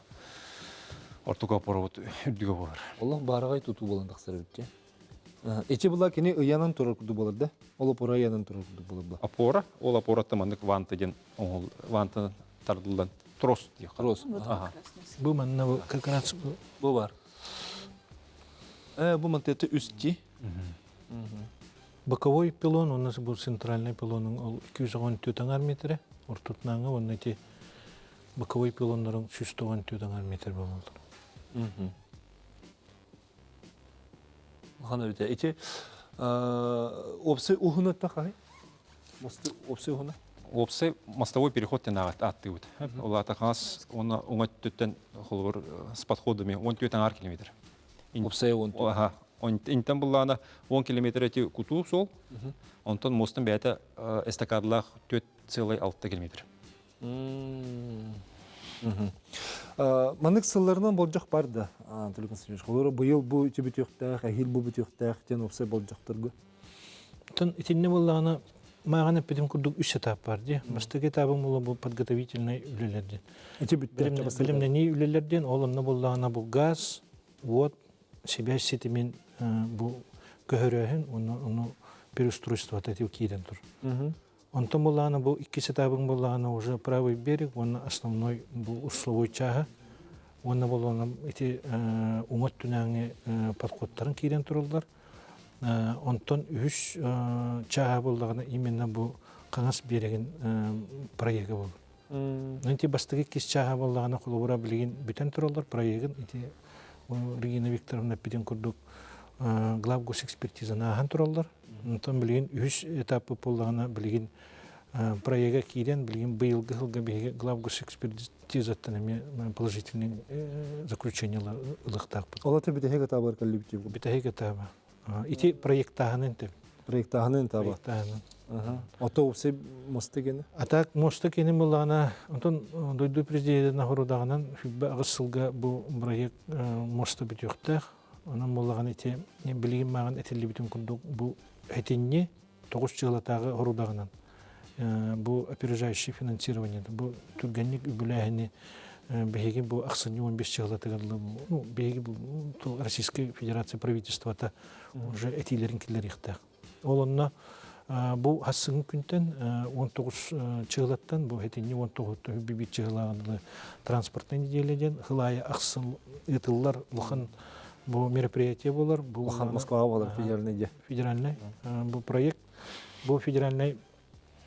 Speaker 3: ортуга апорот үрдүгө болар.
Speaker 1: Аллах барагай туту боландык сарбитте. Эти була кини ыянан турар куду болар да. Ол пора ыянан турар куду болар да.
Speaker 3: Апора, ол апоратта мандык ванта ден оңол ванта тардылдан трос дия.
Speaker 1: Трос.
Speaker 2: Бу манна как раз
Speaker 1: Бу бар. Бу мантеты үсти.
Speaker 2: боковой пилон, у нас был центральный пилон, он 214 аңар метр, ортутнаңа он эти боковой пилонларын 114 аңар метр болду.
Speaker 1: Хана бите. Эти опсы ухунат такай. Мосты опсы ухуна.
Speaker 3: Опсы мостовой переход тенагат аттыйбыт. Ол атакас оны оңаттыттан холбор с подходами 14 аңар километр.
Speaker 1: Опсы он.
Speaker 3: Ага. Интен буллана 10 километр эти куту сол. Онтон мостун бәйті эстакадлах 4,6 километр.
Speaker 1: Манык сылларынан болжақ бар да. Төлөкөн Сергеевич. Олар быйыл бу үтүбүтүктак, ахил бу бүтүктак тен опсы болжактыргы.
Speaker 2: Тон итинне боллагана мағана педим курдук 3 этап бар ди. Бастыгы этабым боло бу подготовительный үлелерден. Билимдени үлелерден олонна боллагана бу газ, вот себя сетимен бу көһөрөһүн onu переустройство этип кийден тур. Онтон боллагана бу 2 этабың боллагана уже правый берег, он основной бу условой чага Онна болуна эти уңат түнәңе подходтарын кирен туралар. Онтон үш чаға болдағына именно бұл қаңас береген проекті болды. Нөнте бастығы кес чаға болдағына қолуыра білген бүтін туралар проектін. Регина Викторовна педен күрдік главгос экспертизаны аған туралар. Онтон білген үш этапы болдағына білген проекті кирен білген бұйылғы ғылға беге главгос экспертизаттан положительный заключениялар ылықтақ бұл.
Speaker 1: Олаты бітәхек атабар кәлі бітеп.
Speaker 2: Бітәхек атабы. Ити проекттағанын теп.
Speaker 1: Проекттағанын таба.
Speaker 2: Проекттағанын.
Speaker 1: Ото өпсе мосты кені?
Speaker 2: Атак мосты кені мұлағына, онтон дойду президентіне ғырудағынан хүббі ағысылға бұл проект мосты бітіқтақ. Онын мұлағын ете, білген маған әтелі бітін күндік бұл әтенне 9 жылатағы ғырудағынан. Бұл опережающий финансирование. Бұл түргенник үбіләғіне беги бұл ақсыны 15 жылатығырлы. Беги бұл Российская Федерация правительства-та уже әтейлерін келер иқтақ. Ол онына бұл асыңы күнтен 19 чығылаттан, бұл әтенне 19 бибит чығылағынылы транспортын деделеден, ғылайы ақсын ұтылылар бұқан бұл мероприятие болар.
Speaker 1: Бұқан Москваға болар, федеральный де.
Speaker 2: Федеральный. Бұл проект, бұл федеральный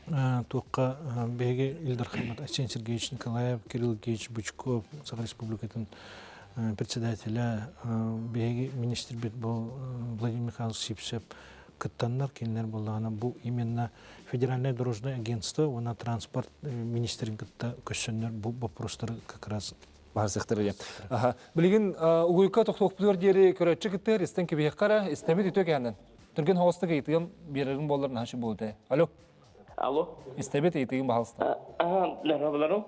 Speaker 2: туққа бәге Ильдар Хамат, Арсений Сергеевич Николаев, Кирилл Евгеньевич Бучков, Саха Республикатын председателя, бәге министр бет бұл Владимир Михайлович Сипсеп, кыттаннар келінер болағына бұл именно федеральное дорожное агентство, она транспорт министрин кытта көссөннер бұл вопростары как раз
Speaker 1: Бар сектори. Билген угуйка тоқтоқпылар дері көрәтші кіттер, істен кебек қара, істемет үтөк әнін. Түрген хауысты кейтіген берерін боларын хашы болды. Алло?
Speaker 5: Алло.
Speaker 1: İstebet eğitiğin bahalısın.
Speaker 5: Merhabalarım.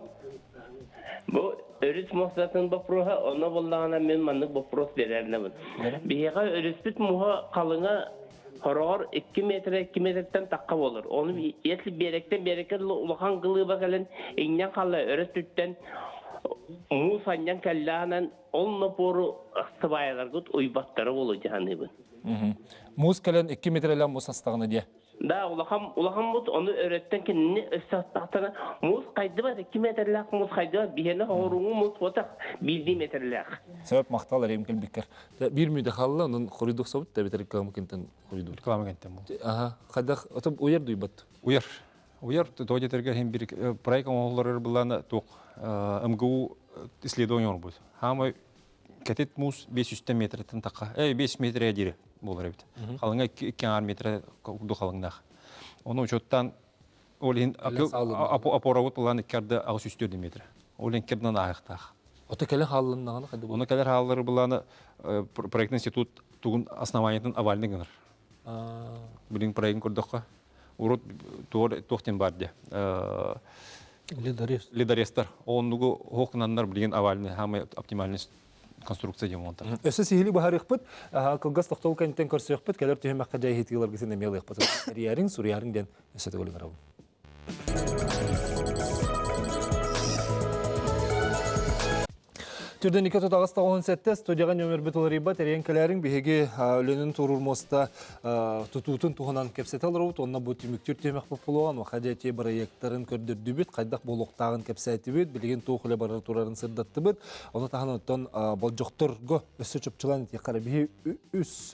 Speaker 5: Bu örüs muhtasın baproha ona bollağına men manlık bapros vererine. Bihiqa örüsbüt muha kalına horor 2 metre 2 metreden takka olur. Onu yetli berekten ulakan kılığı bakalın innen kalla örüsbütten musanyan kallahanan onunla poru sıvayalar gut uybatları olacağını bu.
Speaker 1: Muz kalen 2 metreyle muz hastağını diye.
Speaker 5: Da ulaham bud onu öğretten ki ne östahtana muz kaydı var 2 metrelik muz kaydı var bihene horunu muz otak 1 metrelik.
Speaker 1: Sebep maktalar emkel biker. Bir müdahale onun koridor sabit de biter reklam kenten koridor.
Speaker 3: Реклама кенттен бұл.
Speaker 1: Кадах отып uyar duybat.
Speaker 3: Уяр, тоодетерге хем бир проект оңоллары буланы тоқ МГУ исследование будет. Хамы кетет мус 500 метрден таққа. 5 метрге дире болар бит. Қалыңа 2 метр ду қалыңнақ. Оны учеттан олин апоравот буланы кәрді 600 метр. Олин кәрден аяқтақ.
Speaker 1: Ота келе халлыннагы кады.
Speaker 3: Оны келер халлары буланы проект институт тугун основаниятын авальный гыныр. Билин проект көрдөккө. Урут тоқтен барды. Лидарестар. Онугу хоқнандар билген авальный, хамы оптимальный конструкция демонтар.
Speaker 1: Өсө сихили бахар икпит, кылгас токтол кенттен көрсө икпит, келер төһөм акка жай хитилер гисен эмел икпит. Риярин, сурьярин ден өсө төгөлү карабы. Түрден 2 тотағыста 17 студияға нөмір бітілер ебат, әрен кәлерін бігеге өлінің тұрыр моста тұтуытын туғынан кепсет алыр өт, онына бұл түміктер темек бұл болуған, қадеті проекттарын көрдірді бүт, қайдақ болуқтағын кепсеті бүт, білген тоқылы барар тұрарын сырдатты бүт, оны тағын өттен бұл жоқтырғы өсі чөпчілан еқары бігі үс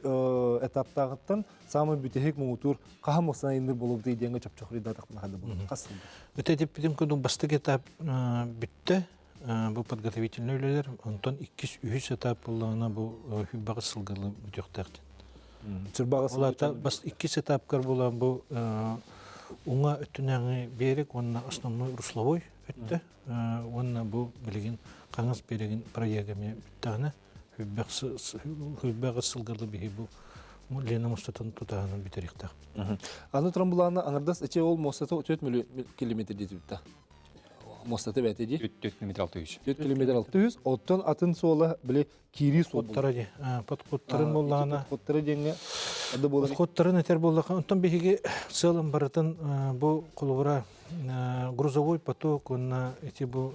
Speaker 1: этаптағыттан самы бүтехек мұңытур қағам осына ендір болып дейденгі чөпчіқыры дадықпын қады бұл. Қасылды.
Speaker 2: Өте деппеден күндің бастық этап бүтті. Бұл подготовительный үйлер, онтон 2-3 этап болғана бұл хүббағы сылғылы бүтіқтақтен.
Speaker 1: Чырбағы сылғылы?
Speaker 2: Бас 2 этапкар болған бұл оңа өттінәңі берек, онына основной русловой өтті. Онына бұл білген қаңыз береген проегіме бүттіғана хүббағы сылғылы бейі бұл Лена Мустатын тұтағаны бүтеректақ.
Speaker 1: Аны тұран бұлағына аңырдас әче ол Мустаты 4 километр дейті бүтті. Мостаты бәті де?
Speaker 3: 4 километр 600.
Speaker 1: 4 километр 600. Оттан атын сола біле кири сол
Speaker 2: болды. Подходтарын болағына.
Speaker 1: Подходтары денге ады болар.
Speaker 2: Подходтарын әтер болағына. Онтан бейге целым барытын бұл қолығыра грузовой поток, онна әте бұл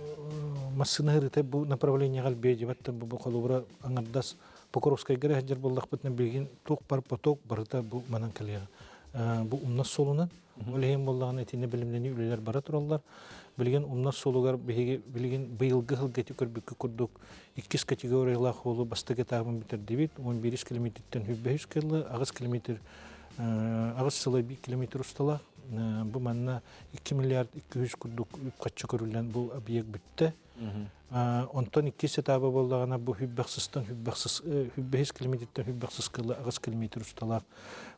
Speaker 2: массыны ғырыты бұл направление ғалбейді. Бәтті бұл қолығыра аңырдас Покровская гәрі әдер болақ бітін бейген тоқ бар поток барыта бұл манан кәлеға. bu umnas solunun. Öyle bollağın etine bilimleni üleler bara turallar. Bilgen umnas solugar bilgen bıyılgı hılgeti körbükü kurduk. 2 kategoriyalar holu bastıgı tağımın bitirdi bit. 11 kilometritten 500 kilo, ağız kilometr ağız sılı 1 kilometr ustalar. Bu manna 2 milyar 200 kurduk kaççı körülen bu abiyek bitti. Ondan 2 setaba bollağına bu hübbeksizden hübbesiz kilometritten hübbeksiz kılı ağız kilometr ustalar.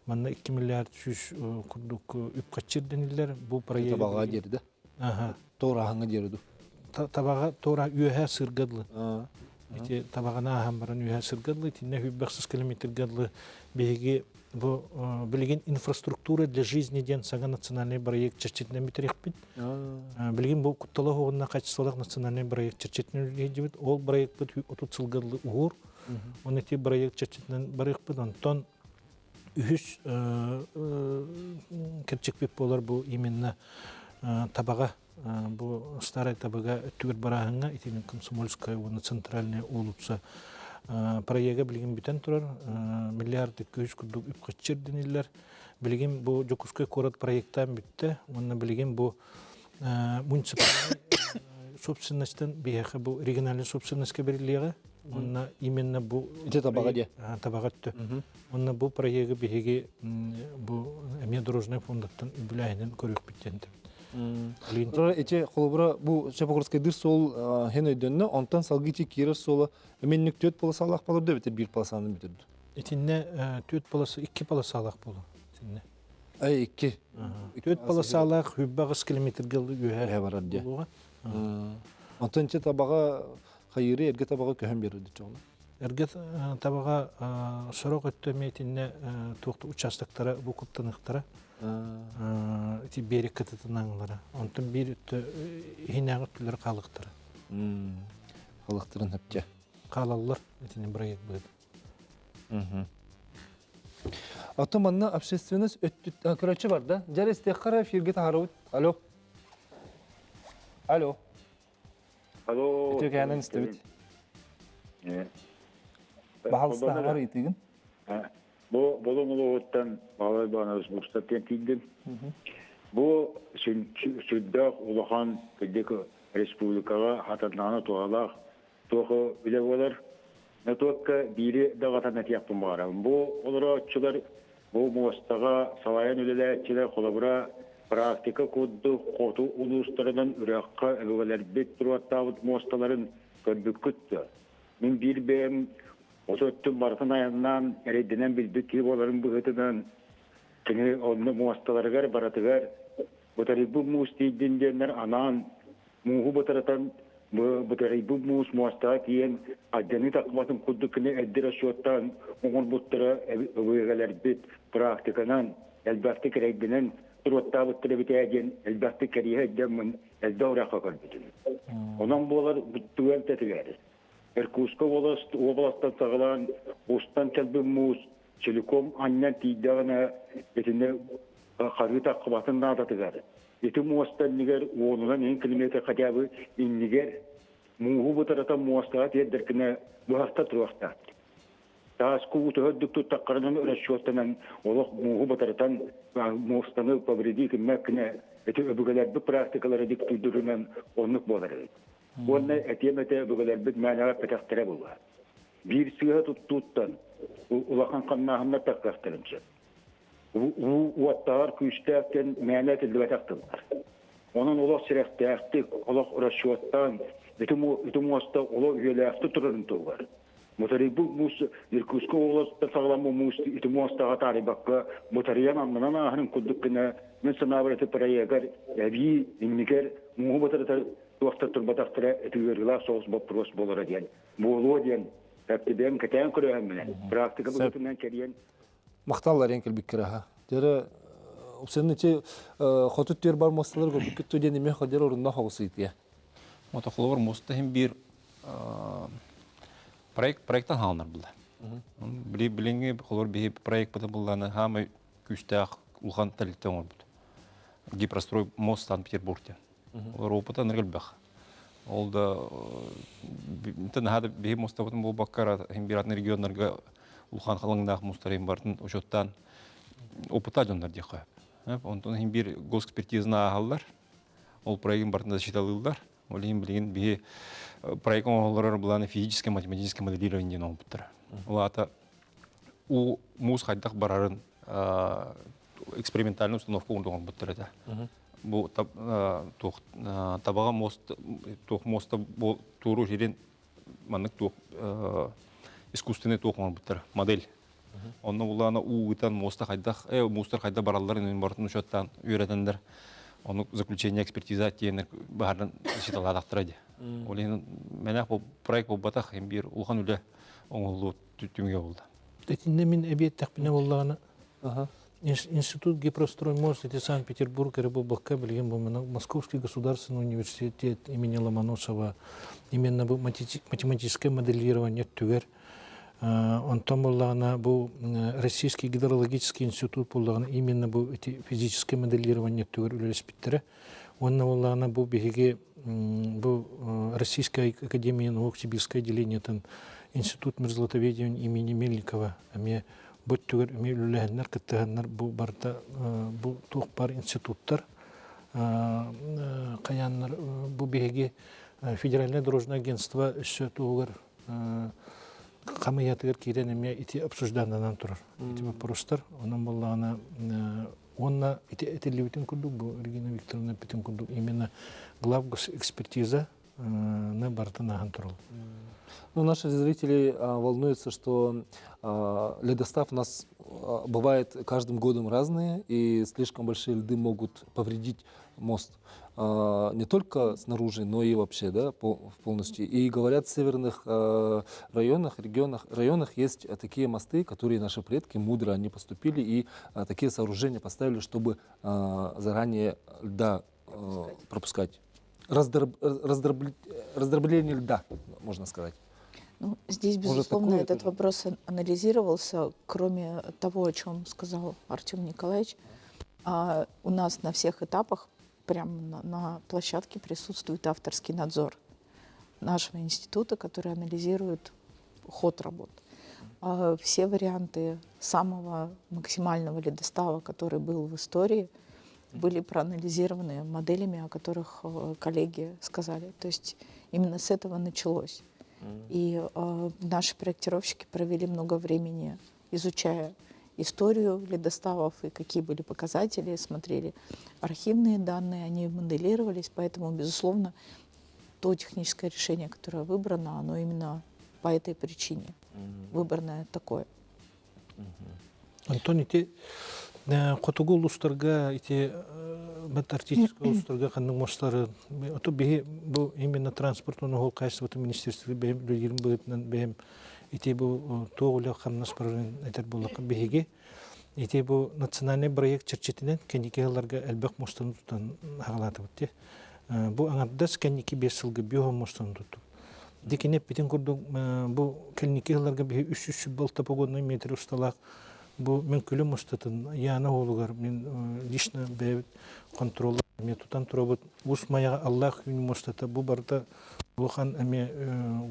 Speaker 2: Manna 2 milyar 100 kurduk üpkaççı deniller. Bu parayı
Speaker 1: Tabağa geride.
Speaker 2: Aha.
Speaker 1: Doğru hangi geride.
Speaker 2: Tabağa tora üye sırgadlı. İşte tabağına hambaran üye sırgadlı. Tinne hübbeksiz kilometr gadlı. Begi bu bilgin infrastruktura для жизни ден сага национальный проект чечетнен битерекпит. Билгин бу куттала хоғынна качестволық национальный проект чечетнен битерекпит. Ол проект бит 30 сылгадlı уғыр. Оны те проект чечетнен барекпит. Онтон үхіс керчекпеп болар бу именно табаға бу старый табаға түгір барағынға итенен Комсомольская оны центральная улуца проекта билген битен турар миллиард 200 курдук үпкаччер денилер билген бу Жокускай корот проекттан битте онна билген бу муниципальный собственностьтен бияха бу региональный собственностька берилеге онна именно бу
Speaker 1: Ите табаға де.
Speaker 2: табаға тү онна бу проекта биһиги бу эмне дорожный фондаттан бүләйнен көрүп биттен.
Speaker 1: Sonra ece kolubura bu Şapakırskay dır sol hen ödönne ondan salgıcı kirer sola emenlik 4 palasa alaq balır da bite 1 palasanı bitirdi.
Speaker 2: Etinne 4 palası 2 palası alaq bolu. Etinne.
Speaker 1: Ay 2.
Speaker 2: 4 palası alaq hübbağız kilometr gıldı ühe.
Speaker 1: He var diye. Ondan çe tabağa hayırı erge tabağa köhem verirdi çoğuna.
Speaker 2: Erge tabağa soraq öttöme etinne toqtu uçastıklara bu kuptanıqtara. Ити берек кытытынаңлары. Онтон бир хинагы түлөр калыктыр.
Speaker 1: Халыктырын хепче.
Speaker 2: Калаллар этинен проект быт.
Speaker 1: Атоманна общественность короче бар да. Жаресте кара эфирге таарыбыт. Алло. Алло.
Speaker 6: Алло.
Speaker 1: Өтө кәнен истебит. Баалыста бар итигин.
Speaker 6: Bu bolumuluğuttan bağlı bağınız Mustafa Tindin. Bu sürdük ulahan kildeki Respublikaga hatatnağına tuğalaq tuğu bile olur. Ne tuğukka biri dağatan eti yaptım bağıram. Bu olarakçılar bu Mustafa salayan ülelekçiler kolabura praktika koddu kodu uluslarından ürekka eveler bit duruattavut Mustafaların körbüküttü. Min bir beyim Ototun barıtın ayağından eredinen bildik ki onların bu hıtıdan seni onu muhastaları baratıgar. Bu tarih bu muhastayı diyenler anan muhu bu taraftan bu tarih bu muhastayı diyen adını takmatın kuddukını eddirasyotan onun bu tarafı öğeler bit praktikanan elbette kerekbinen duruatta bu tarafı biteyen elbette keriye eddemin eldavra kakar bitin. Ondan bu olar bütüven tetigerir. Иркутска областан сағылан, Остан кәлбі мұз, Челеком аннан тейдіғына етіне қарғы таққыбатын надатығар. Еті мұстан негер, онынан 1 километр қатябы иннегер, мұғы бұтарата мұстаға теддіркіне бұғақта тұруақта. Таас күгіті өддікті таққарынан өрәшуаттанан, олық мұғы бұтаратан мұстаны повреди кіммәкіне, еті өбігілер бұл практикалары дек түйдірінен онлық болар. Онна әтемете бүгілер біз мәнеға пәтәқтірі болға. Bir sığha tuttuttan, ulakan kannahanna takkastırınca. Uattağır küçtäkten мәнәт ildivataktılar. Onun olaq sirektäktik, olaq uğraşıvattan, bütün uasta olaq üyeləkti turarın tuğlar. Mutari bu mus, Irkutska olasta sağlam bu mus, bütün ustağa taribakka, mutariyan anlanan ahının kuddukına, men sanavarati parayagar, evi, inniker, muhu batarata tuaqta turbataktıra, etügergila soğuz bapros bolara diyen. Boğuluğa diyen, Әптебен кәтән көрәһәм менән. Практика бүтәннән кәргән.
Speaker 1: Макталлар ен килбик кирәһә. Дәре усеннәче хотут төр бар мосталар гып күттү дәне ме хәдер урында хагысы итә.
Speaker 3: Мотохлор мостахим bir проекттан халнар булды. Билинге холор би проект бу булланы һәм күчтәк улган тәлтәң булды. Гипрострой мост Санкт-Петербургта. Олар опытан нергелбәх. Ол да тен хады бе мостабытын бул баккара химбиратны регионнарга улхан халыңдагы мустарым бартын ошоттан опыта жондар дей қойып. Онтон хим бир госкспертизна агаллар. Ол проектин бартында считалылар. Ол хим билген бие проект оңолорор буланы физическое математическое моделирование ден опыттар. Ол ата у мус хайдак барарын экспериментальный установка оңдоңон буттар эте. Бу табага мост тох моста туру жерен маннык тох искусственный тох буттар модель. Онны буланы уытан моста хайдак мустар хайда баралларын бартын учеттан үйрөтендер. Оны заключение экспертиза тиенер баһардан считаладыктыр ди. Ол эми менә бу проект бу батах эм бир улхан үле оңолу түтүмгө болду.
Speaker 2: Тетинде мен эбиет тахпине боллагана. Институт Гипростроймост это Санкт-Петербург, Республика, билген бу Московский государственный университет имени Ломоносова. Именно бу математическое моделирование түгер. Онтон боллагана бу Российский гидрологический институт боллагана именно бу физическое моделирование түгер үлеспиттере. Онна боллагана бу беге бу Российская академия наук Сибирское отделение институт мерзлотоведения имени Мельникова. Бут түгер мейлülәһеннәр кыттыганнар бу барда бу тук бар институттар каяннар бу беге федеральное дорожное агентство өссө тугар камыятыгар кирен эме ити обсуждандан турар. Ити вопростар онан боллагана онна этелибитин курдук бу Регина Викторовна питин курдук именно главгос экспертиза на бартанахан турал.
Speaker 1: Ну, наши зрители волнуются, что ледостав у нас бывает каждым годом разные, и слишком большие льды могут повредить мост. Не только снаружи, но и вообще, да, полностью. И говорят, в северных районах есть такие мосты, которые наши предки мудро они поступили, и такие сооружения поставили, чтобы заранее льда пропускать. Раздробление льда, можно сказать.
Speaker 4: Ну, здесь, безусловно, этот вопрос анализировался, кроме того, о чем сказал Артем Николаевич. У нас на всех этапах прямо на площадке присутствует авторский надзор нашего института, который анализирует ход работ. Все варианты самого максимального ледостава, который был в истории, были проанализированы моделями, о которых коллеги сказали. То есть именно с этого началось. И наши проектировщики провели много времени, изучая историю ледоставов и какие были показатели, смотрели архивные данные, они моделировались, поэтому, безусловно, то техническое решение, которое выбрано, оно именно по этой причине выбранное такое.
Speaker 2: Антон, Котугу улустарга, артистического улустарга, ханның мостары, бұл именно транспортный ол качество министерстве бәйім, бұл тоғылы қамнас барарын әтер болақы бәйге, бұл национальный проект черчетінен кәнекелерге әлбәқ мостаны тұтан ағалаты бұтты. Бұл аңардас кәнеке 5 жылғы бүйоға мостаны тұтты. Декенеп бітін көрдің, бұл кәнекелерге бәйі 300 болта погонный метр ұсталақ. Бұл мен күлі мұстатын, яна олығар, мен лично бәйбіт контролы, мен тұтан тұрабыт, ұс маяға Аллах үйін мұстата, бұл барда бұлған әме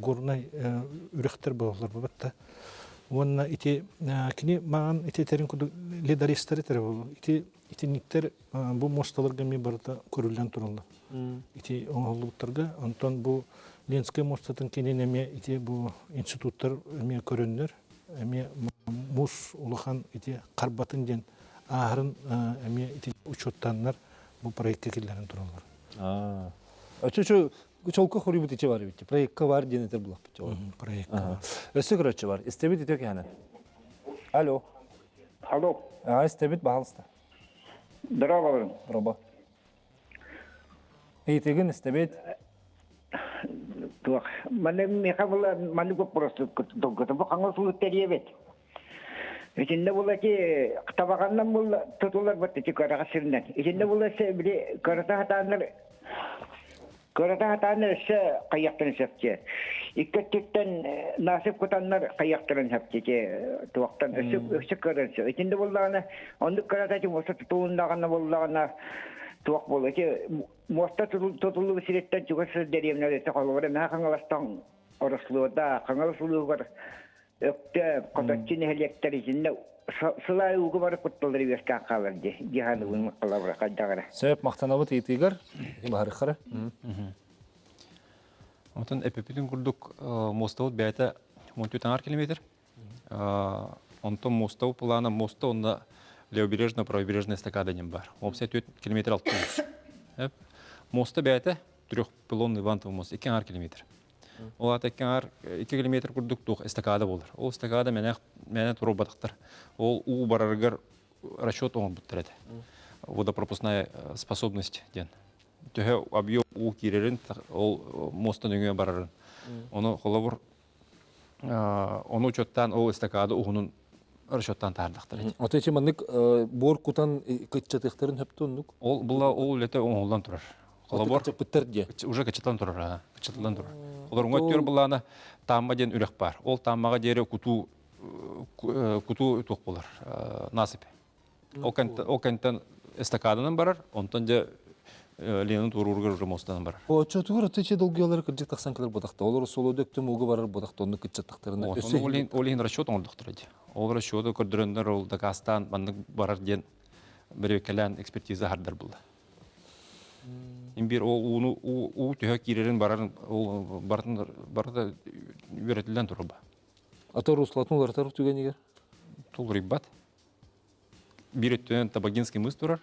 Speaker 2: ғорнай үріқтер бағылар бабатта. Онына ите, кіне маған ите тәрін күді ледарестері тәрі болу. Ите никтер бұл мосталарға мен барда көрілден тұралды. Ите оңғылықтарға, онтан бұл Ленскай мостатын кенен әме ите бұл институттар әме көрінлер, әме мус улахан ити карбатын ден ахырын эми ити учеттаннар бу проектке келерин туралар.
Speaker 1: Чолко хорибут иче бар бит. Проектка бар денетер булак бит.
Speaker 2: Проект.
Speaker 1: Өсөгөрөчө бар. Истебит итек яна. Алло.
Speaker 6: Алло.
Speaker 1: Истебит баалста.
Speaker 6: Здорово.
Speaker 1: Роба. Эйтеген истебит.
Speaker 6: Туак. Мане мехавла мане го просто тогда баханга сулутериебет. Ичинде булаки табаганнан бул тутулар батты чикара сирнен. Ичинде буласы бири карата хатанар ше каяктан сепче. Иккеттен насип кутаннар каяктан сепче. Туактан өсө көрөнсө. Ичинде булланы ондук карата чумоса тутундагана буллагана туак булаки моста тутулу сиреттен чугасы деремнер текалгыр на каңаластан орослууда каңалсулуугар өктө коточчун электер ичинде
Speaker 7: Сылай угу барып құттылдыры беркен қалырды. Диханы ұйым қалабыра қаддағыра.
Speaker 1: Себеп мақтанабыт етігер, бағарыққара.
Speaker 3: Онтон эпипитин курдук мостовут бәйті 14 километр. Онтон мостовут плана моста онда левобережно-правобережная эстакада нем бар. 54 километр алты жүз. Моста бәйті 3-пилонный вантовый мост 2 километр. Ол аты 2 километр курдук тух эстакада болар. Ол эстакада мене туру батықтар. Ол у бараргар расчет он бұттыр еді. Водопропускная способность ден. Төһө объем у кирерин ол мостан өңө барарын. Оны холобур оны учоттан ол эстакада угунун расчеттан тардыктыр.
Speaker 1: Отечи маннык бор кутан кытчатыктарын хөптөннүк.
Speaker 3: Ол була ол лете оңолдан турар. Холобур
Speaker 1: Пыттерде.
Speaker 3: уже кычытан турар, кычытан турар. Олар өңөттөр булана тамма ден үрек бар. Ол таммага дере куту тук болар, насып. Ол кенттен эстакаданан барар, онтон де Ленин турургар уже мостан барар.
Speaker 1: О, чотугар отечи долгиялар кырдык таксанкалар бодакта. Олар солодөктүм угу барар бодакта онны кытчатыктарына.
Speaker 3: Олин расчет оңолдуктур эди. Ол расчеты көрдүрөндөр ол Дагестан мандык барар ден бирекелен экспертиза хардар булды. Имбир ол у төһө кирерин барарын ол барда үйрөтүлгөн турба.
Speaker 1: Ата руслатын улар тарып түгенигер.
Speaker 3: Тул рибат. Бир өттөн Табагинский мыс турар.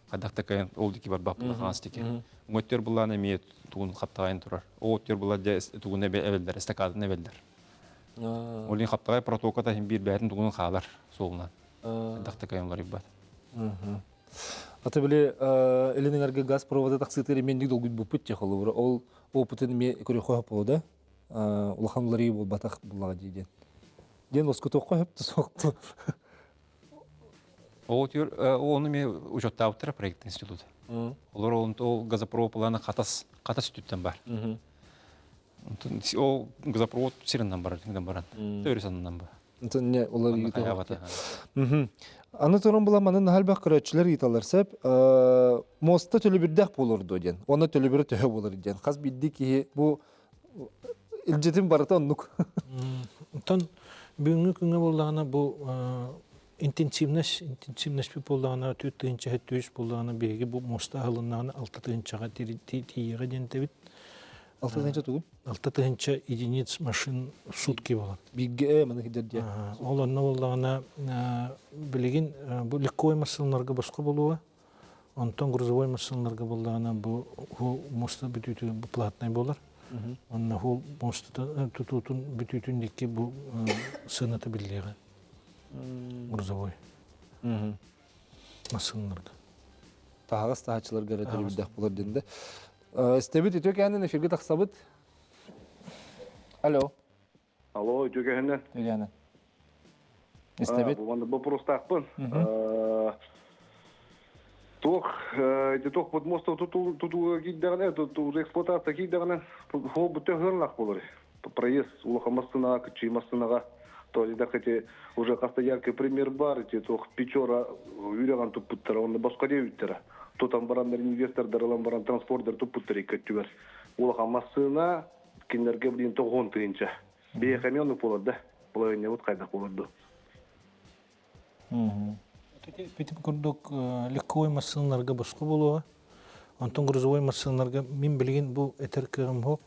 Speaker 3: Кадакта кайын ол дики бар бапла ханстики. Өттөр булланы мие тугун каптаган турар. О өттөр буллады тугун эбелдер, эстакадын эбелдер. Олин каптагай протоколда имбир бәрин тугун халар солунан. Кадакта кайын рибат.
Speaker 1: Ата биле эленерге газ провода таксытыр мендик долгут бупут те холовра. Ол опытын ме көрө коюп болду. Улаханлары бол батак булага дейден. Ден оскуток коюп сокту.
Speaker 3: Оны ме учеттауттыр проект институт. Олар ол газопровод планы катас түттен бар. Ол газопровод сиреннан бар, тиңден баран. Төрөсаннан бар.
Speaker 1: Не олар йытып. Аны торон була манын халбак көрөчүлөр йыталар сеп, моста төлө бирдек болорду ден. Оны төлө бири төһө болор ден. Каз бидди ки бу илжетим барата оннук.
Speaker 2: Тон бүгүнкү күнгө боллагана бу интенсивность боллагана 4-7 боллагана беги бу моста алыннаны 6-чага тиеге дентебит.
Speaker 1: 6-ча тугу?
Speaker 2: 6 единиц машин в сутки болот.
Speaker 1: Бигге мана хидерде.
Speaker 2: Ол онно боллагана билигин бу легковой машиналарга башка болуа. Онтон грузовой машиналарга боллагана бу моста бүтүтү платный болар. Онна хол моста тутутун бүтүтүндеки бу сыната биллеге. Грузовой. Машиналарга.
Speaker 1: Тагыс тахачылар гаратыр бирдек болор денде. Стебит итök әнен эфирге тақсабыт. Алло.
Speaker 8: Алло, итök әнен.
Speaker 1: Әнен. Стебит.
Speaker 8: Бұл простақпын. Тох под мостов тут киддағына, тут эксплуатация киддағына, ол бұтты ғырлақ болыр. Проезд улаха массынаға, кычы массынаға. То есть, хотя уже қаста яркий пример бар, тох Печора үйреген туп бұттыр, оны басқа де үйттірі. То там барандар инвестор, дарылан баран транспортер туп бұттыр екеттігер. Улаха массына, кендерге білін тоғын түйінчі. Бейе камионы болады, бұлай не бұт қайдақ болады.
Speaker 2: Петип көрдік легковой машиналарга басқа болуға. Антон грузовой машиналарга мен білген бұл әтер кығым хоқ,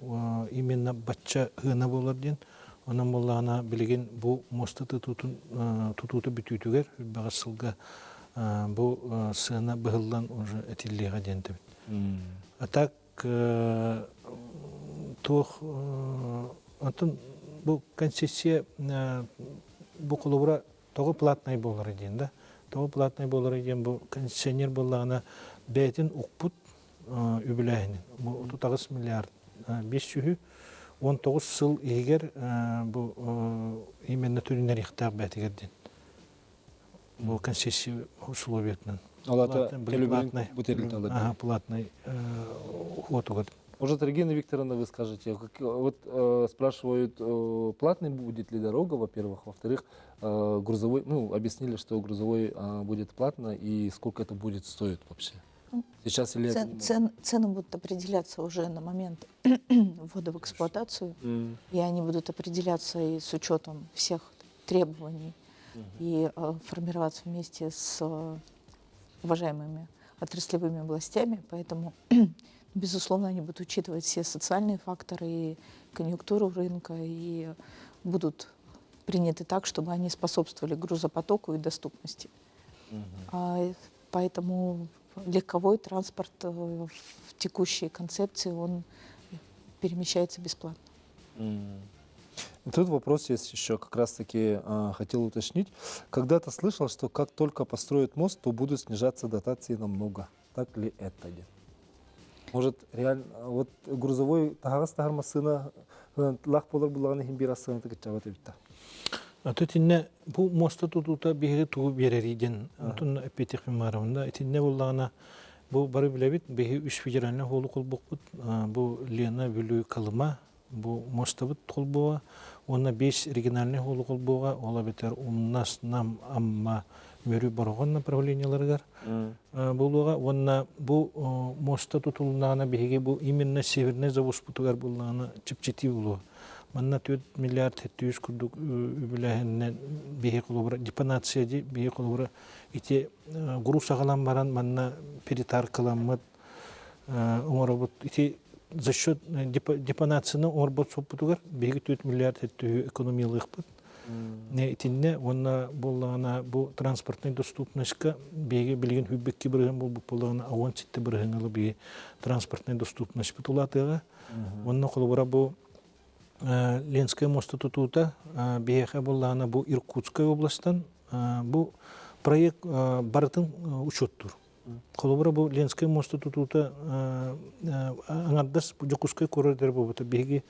Speaker 2: именно батча ғына болар ден. Онан болағына білген бұл мосты тұтуты бүтүтігер, бағасылға бұл сығына бұғылдан уже әтеллеға денді. Атак тоқ, антон бұл концессия бұл қолыбыра тоғы платный болар еден, да? Тоғы платный болар еден бұл концессионер болағына бәйтін ұқпұт үбіләйінен. Бұл 30 миллиард 500 19 сыл егер бұл именно түрінер иқтақ бәтігерден. Бұл концессия условиятынан.
Speaker 1: Алата телебірін бұтерлі алады.
Speaker 2: Платный отуғыр.
Speaker 1: Может, Регина Викторовна, вы скажете, вот спрашивают, платной будет ли дорога, во-первых, во-вторых, грузовой, ну, объяснили, что грузовой будет платно, и сколько это будет стоить вообще? Сейчас или
Speaker 4: цены будут определяться уже на момент ввода в эксплуатацию, и они будут определяться и с учетом всех требований и формироваться вместе с уважаемыми отраслевыми властями, поэтому, безусловно, они будут учитывать все социальные факторы и конъюнктуру рынка, и будут приняты так, чтобы они способствовали грузопотоку и доступности. Поэтому легковой транспорт в текущей концепции, он перемещается бесплатно.
Speaker 1: И тут вопрос есть еще, как раз-таки хотел уточнить. Когда-то слышал, что как только построят мост, то будут снижаться дотации намного. Так ли это? Может, реально, вот грузовой тагас тагармасына лах болар булаганы химбирасына тагачават эбитта.
Speaker 2: Атытинне бу моста тутута биһиги тугу берериден антун эпетих мемарында итинне буллагана бу бары билебит биһи үч федеральный холу колбукпут бу Лена Вилюй Калыма бу мостабыт колбуга онна 5 региональный холу колбуга ола бетер умнас нам амма мөрү барган направленияларга булуга онна бу моста тутулнана биһиги бу именно северный заводспутугар буллагана чипчити булуга манна 4 миллиард 700 курдук үбүлэһиннен биһи колубура депонация ди биһи колубура ити груз агалан баран манна перетаркаламмыт оңоробут ити за счет депонацияны оңорбот соппутугар биһиги 4 миллиард 700 экономиялыгпыт не итинне онна боллагана бу транспортный доступностька биһиги билген хүббекки бирген болбут боллагана аван ситте биргеналы биһи транспортный доступность бутулатыга онна колубура бу Ленская моста тутута биэхэ боллаана бу Иркутская областан бу проект бартын учеттур. Колобра бу Ленская моста тутута аңардас Жокускай коридор бу биги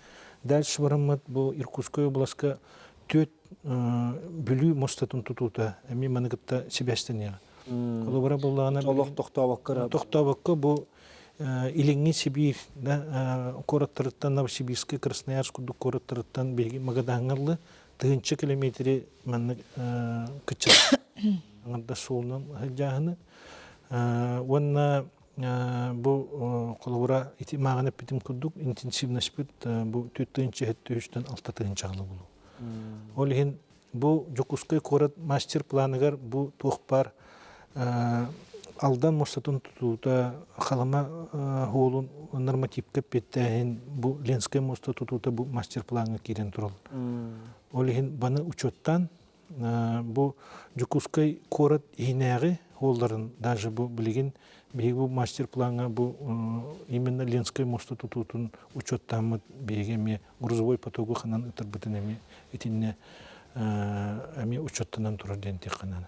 Speaker 2: дальше барамат бу Иркутская областка төт бүлүү мостатын тутута эми маныгытта Себастьян. Колобра боллаана
Speaker 1: Олох
Speaker 2: тохтабакка бу Илинги Сибирь, кораттырыттан Новосибирске, Красноярск, кораттырыттан беги Магадаңырлы, 3 километри манны кычы аңарда солынан жағыны. Онна бу колура ити мағанып бітім күрдік, интенсивность біт, бу 4-3-3-тен 6-тен жағылы болу. Ол еген бу Жокускай корат мастер планыгар бу тоқпар алдан мостатын тутута халама холун нормативка петтәһин бу Ленская моста тутута бу мастер планга кирен турал. Олихин баны учеттан бу Жокускай корат инәгы холларын даже бу билген бу мастер планга бу именно Ленская моста тутутун учеттан бегеме грузовой потогу ханан ытырбытын эми этинне эми учеттанан турар дентек ханан.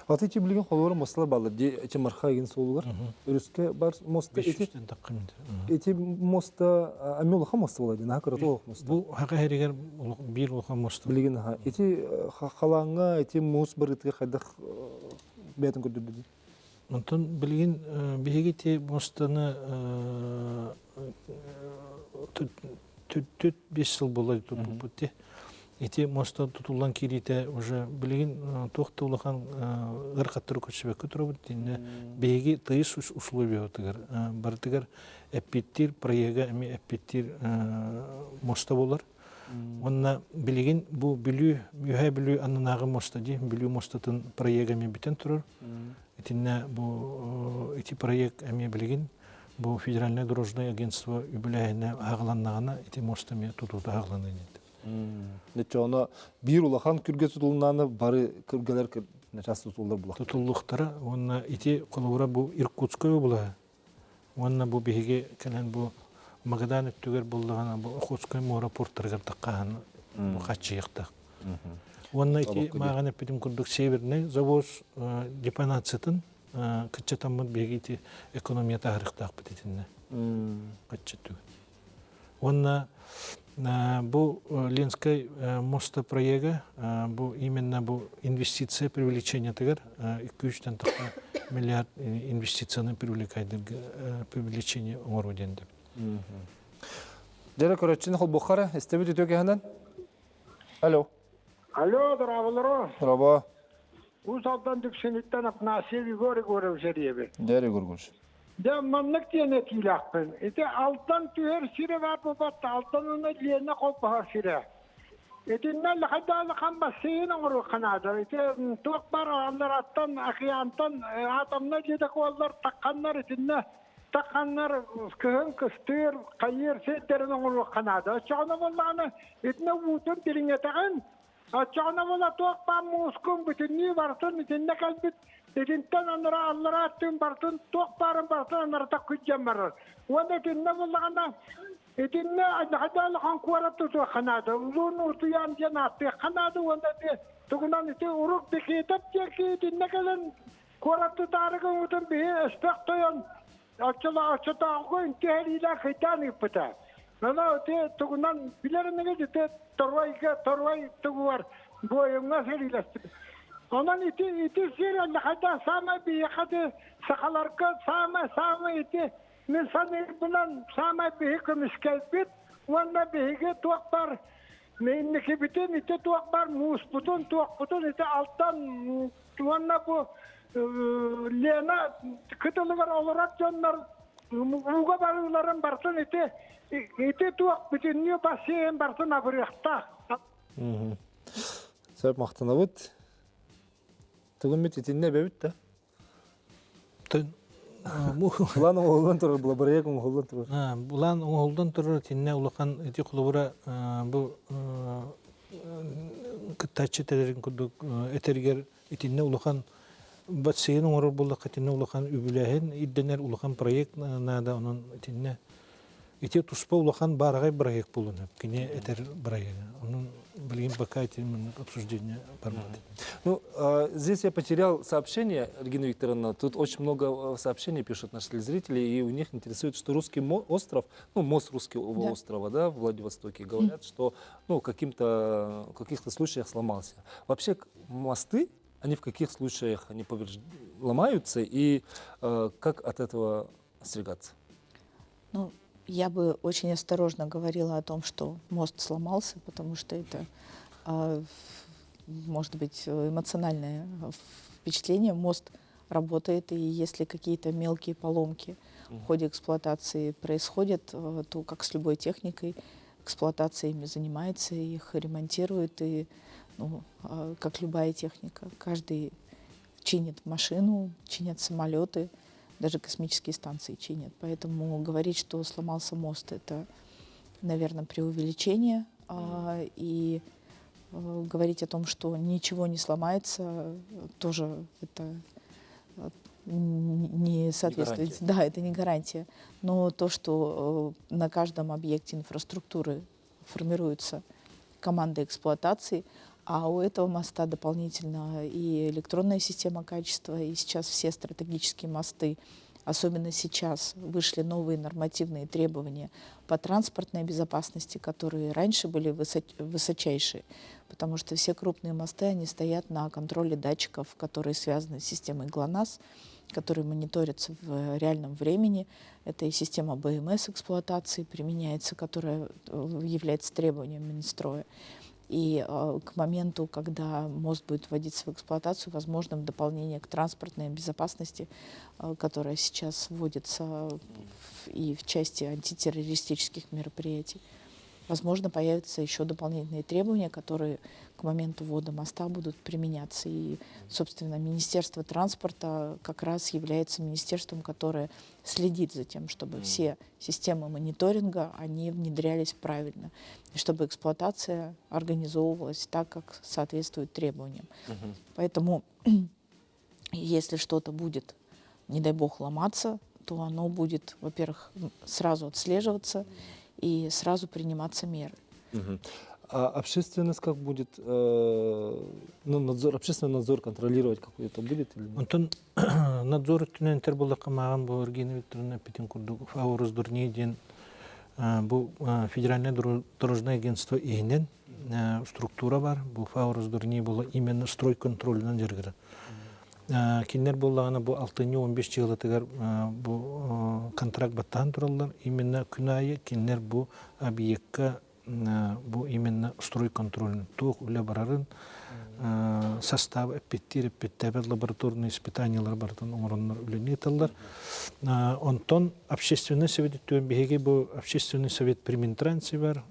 Speaker 1: Аты ити билген холора мосталар балар. Эти марха еген солугар. Өрүскө бар моста. Эти моста амелха моста болду. Накыры толук моста.
Speaker 2: Бу хакырыгер бир улха моста.
Speaker 1: Билген ха. Эти халаңга, эти мос биритке кайдак бетин көрдүдү.
Speaker 2: Онтон билген бигети мостаны 4-5 жыл болду тутупты. Эти моста тутулган кирите уже билген тохта улахан ыркаттыр көчөбөккө турабыт динне беги тыйыс условия отыгар бартыгар эппиттир проега эми эппиттир моста болар. Онна билген бу билүү үһэ билүү аннагы моста ди билүү мостатын проегами битен турар. Этинне бу эти проект эми билген бу федеральное дорожное агентство үбүлэһине агланнагына эти мостами тутута агланды.
Speaker 1: Нече оны бир улахан күрге тутулунаны бары күргелер нечас тутулдар булак.
Speaker 2: Тутуллуктары, онна ити колура бу Иркутская була. Онна бу биге келен бу Магадан өттүгер булдагана бу Охотская мора порттарга таккан бу качыйыкта. Онна ити магана пидим курдук северный завоз депонациятын кычатамын биге ити экономия тарыхтак битетинне. Качыту. Онна бу Ленская моста проега, бу именно бу инвестиция привлечения тегер 200 миллиард инвестицияны привлекайды привлечение оңоруденде.
Speaker 1: Дера көрөчүн хол бухара эстебит өтөгөнөн. Алло.
Speaker 9: Алло, драволоро.
Speaker 1: Раба.
Speaker 9: Узалдан дükşenitten apnasiyevi gore üzeriyebe.
Speaker 1: Дера görgüş.
Speaker 9: De manlık diye netiylakpın. Alttan tüher sire var bu batta. Alttan ona liyene kol bahar sire. Итиннәл хадал хан бассейн оңру канада. Ите туак бар аллараттан акыянтан атомна җиде коллар такканнар итинне такканнар көһөн көстөр кайыр сеттерен оңру канада. Чана булланы итне утын тилиңе тагын. Чана була туак бар мускум битинни бартын итинне калбит. Итинтен анра аллараттын бартын туак барын бартын анра таккыҗаммар. Ванда тинне булланы итинне хадал хан куаратту канада. Лун утуян җанаты канада ванда тугунан ите урук бекетеп җерки тинне калан куаратту тарыгы утын бе спектоян Açıda koyun tehliyle kıytan ipıta. Ama te tuğundan bilerine de torvay tuğu var. Boyunla serileşti. Ondan iti seriyle hatta sama bir yakada sakalarka sama iti. Nisan bundan sama bir hükümüz kelbit. Vanda bir hükü tuakbar. Neyindeki bütün iti tuakbar musputun tuakputun iti alttan vanda bu Lena kıtılıgar olarak canlar uga barıların barsın iti tuak bütün niye basayım barsın abırıqta.
Speaker 1: Söp maqtanabıt. Tugun bit itinne bebit de. Bulan oğuldan turur, bulabarıyak oğuldan turur.
Speaker 2: Bulan oğuldan turur, tinne ulakan iti kulubura bu kıttaçı tederin kuduk eterger itinne ulakan Батсейн оңор булла катинне улахан үбүләһен идденер улахан проект нада онун итинне ите туспа улахан барагай проект булуна кине этер проект онун билгин пока этим обсуждение парламента.
Speaker 1: Ну, здесь я потерял сообщение, Регина Викторовна. Тут очень много сообщений пишут наши телезрители, и у них интересует, что русский остров, ну, мост русского острова, да, в Владивостоке, говорят, что, ну, в каких-то случаях сломался. Вообще, мосты, они в каких случаях они ломаются и как от этого остерегаться?
Speaker 4: Ну, я бы очень осторожно говорила о том, что мост сломался, потому что это может быть эмоциональное впечатление. Мост работает, и если какие-то мелкие поломки в ходе эксплуатации происходят, то, как с любой техникой, эксплуатация ими занимается, их ремонтирует, и как любая техника. Каждый чинит машину, чинят самолеты, даже космические станции чинят. Поэтому говорить, что сломался мост, это, наверное, преувеличение. И говорить о том, что ничего не сломается, тоже это не соответствует. Да, это не гарантия. Но то, что на каждом объекте инфраструктуры формируется команда эксплуатации, а у этого моста дополнительно и электронная система качества, и сейчас все стратегические мосты, особенно сейчас, вышли новые нормативные требования по транспортной безопасности, которые раньше были высочайшие, потому что все крупные мосты, они стоят на контроле датчиков, которые связаны с системой ГЛОНАСС, которые мониторятся в реальном времени. Это и система БМС эксплуатации применяется, которая является требованием Минстроя. И к моменту, когда мост будет вводиться в эксплуатацию, возможно дополнение к транспортной безопасности, которая сейчас вводится и в части антитеррористических мероприятий. Возможно, появятся еще дополнительные требования, которые к моменту ввода моста будут применяться. И, собственно, Министерство транспорта как раз является министерством, которое следит за тем, чтобы все системы мониторинга, они внедрялись правильно, и чтобы эксплуатация организовывалась так, как соответствует требованиям. Поэтому, если что-то будет, не дай бог, ломаться, то оно будет, во-первых, сразу отслеживаться, и сразу приниматься меры.
Speaker 1: А общественность как будет, общественный надзор контролировать какой-то будет или нет?
Speaker 2: Онтон надзор үтінен тер болаққа маған бұл Регина Викторовна Петин күрдік фаворыз дұрнейден бұл федеральное дорожное агентство иенен структура бар. Бұл фаворыз дұрней бұл именно строй контролінен жергірі. Кинер болағына бұл 6-15 жылатығар бұл контракт баттаған тұралар. Именно күн айы кинер бұл объектка бұл именно строй контролін тоқ үлі барарын состав эппеттер лабораторные испытаниялар бартын оңороннор үлөнеталлар. Онтон общественный совет өттөн беге бу общественный совет при Минтрансе бар.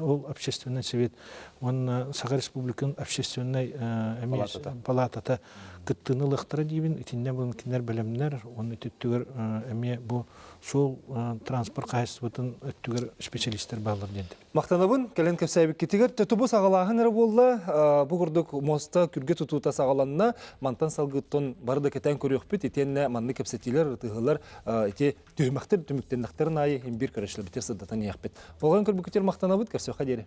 Speaker 2: Ол общественный совет он Саха Республикан общественный палатата кыттынылыктыра дибин итинне бу кинер белемнер он өттүгөр эме бу сол транспорт кайсыбытын өттүгөр специалисттер балар денди.
Speaker 1: Мақтанабын, кәлен көпсәйбік кетігер, төтібі сағалағын әрі болды, бұғырдық моста күрге тұтуыта сағаланына, мантан салғыттон барды кәтен көрек біт, етенне манны кәпсетилер, ұтығылар, ете түймәқтір, түміктен нақтырын айы, бір көрішілі бітер сыддатан еқпет. Болған көрбі көтер мақтанабыд, көрсе оқа дері.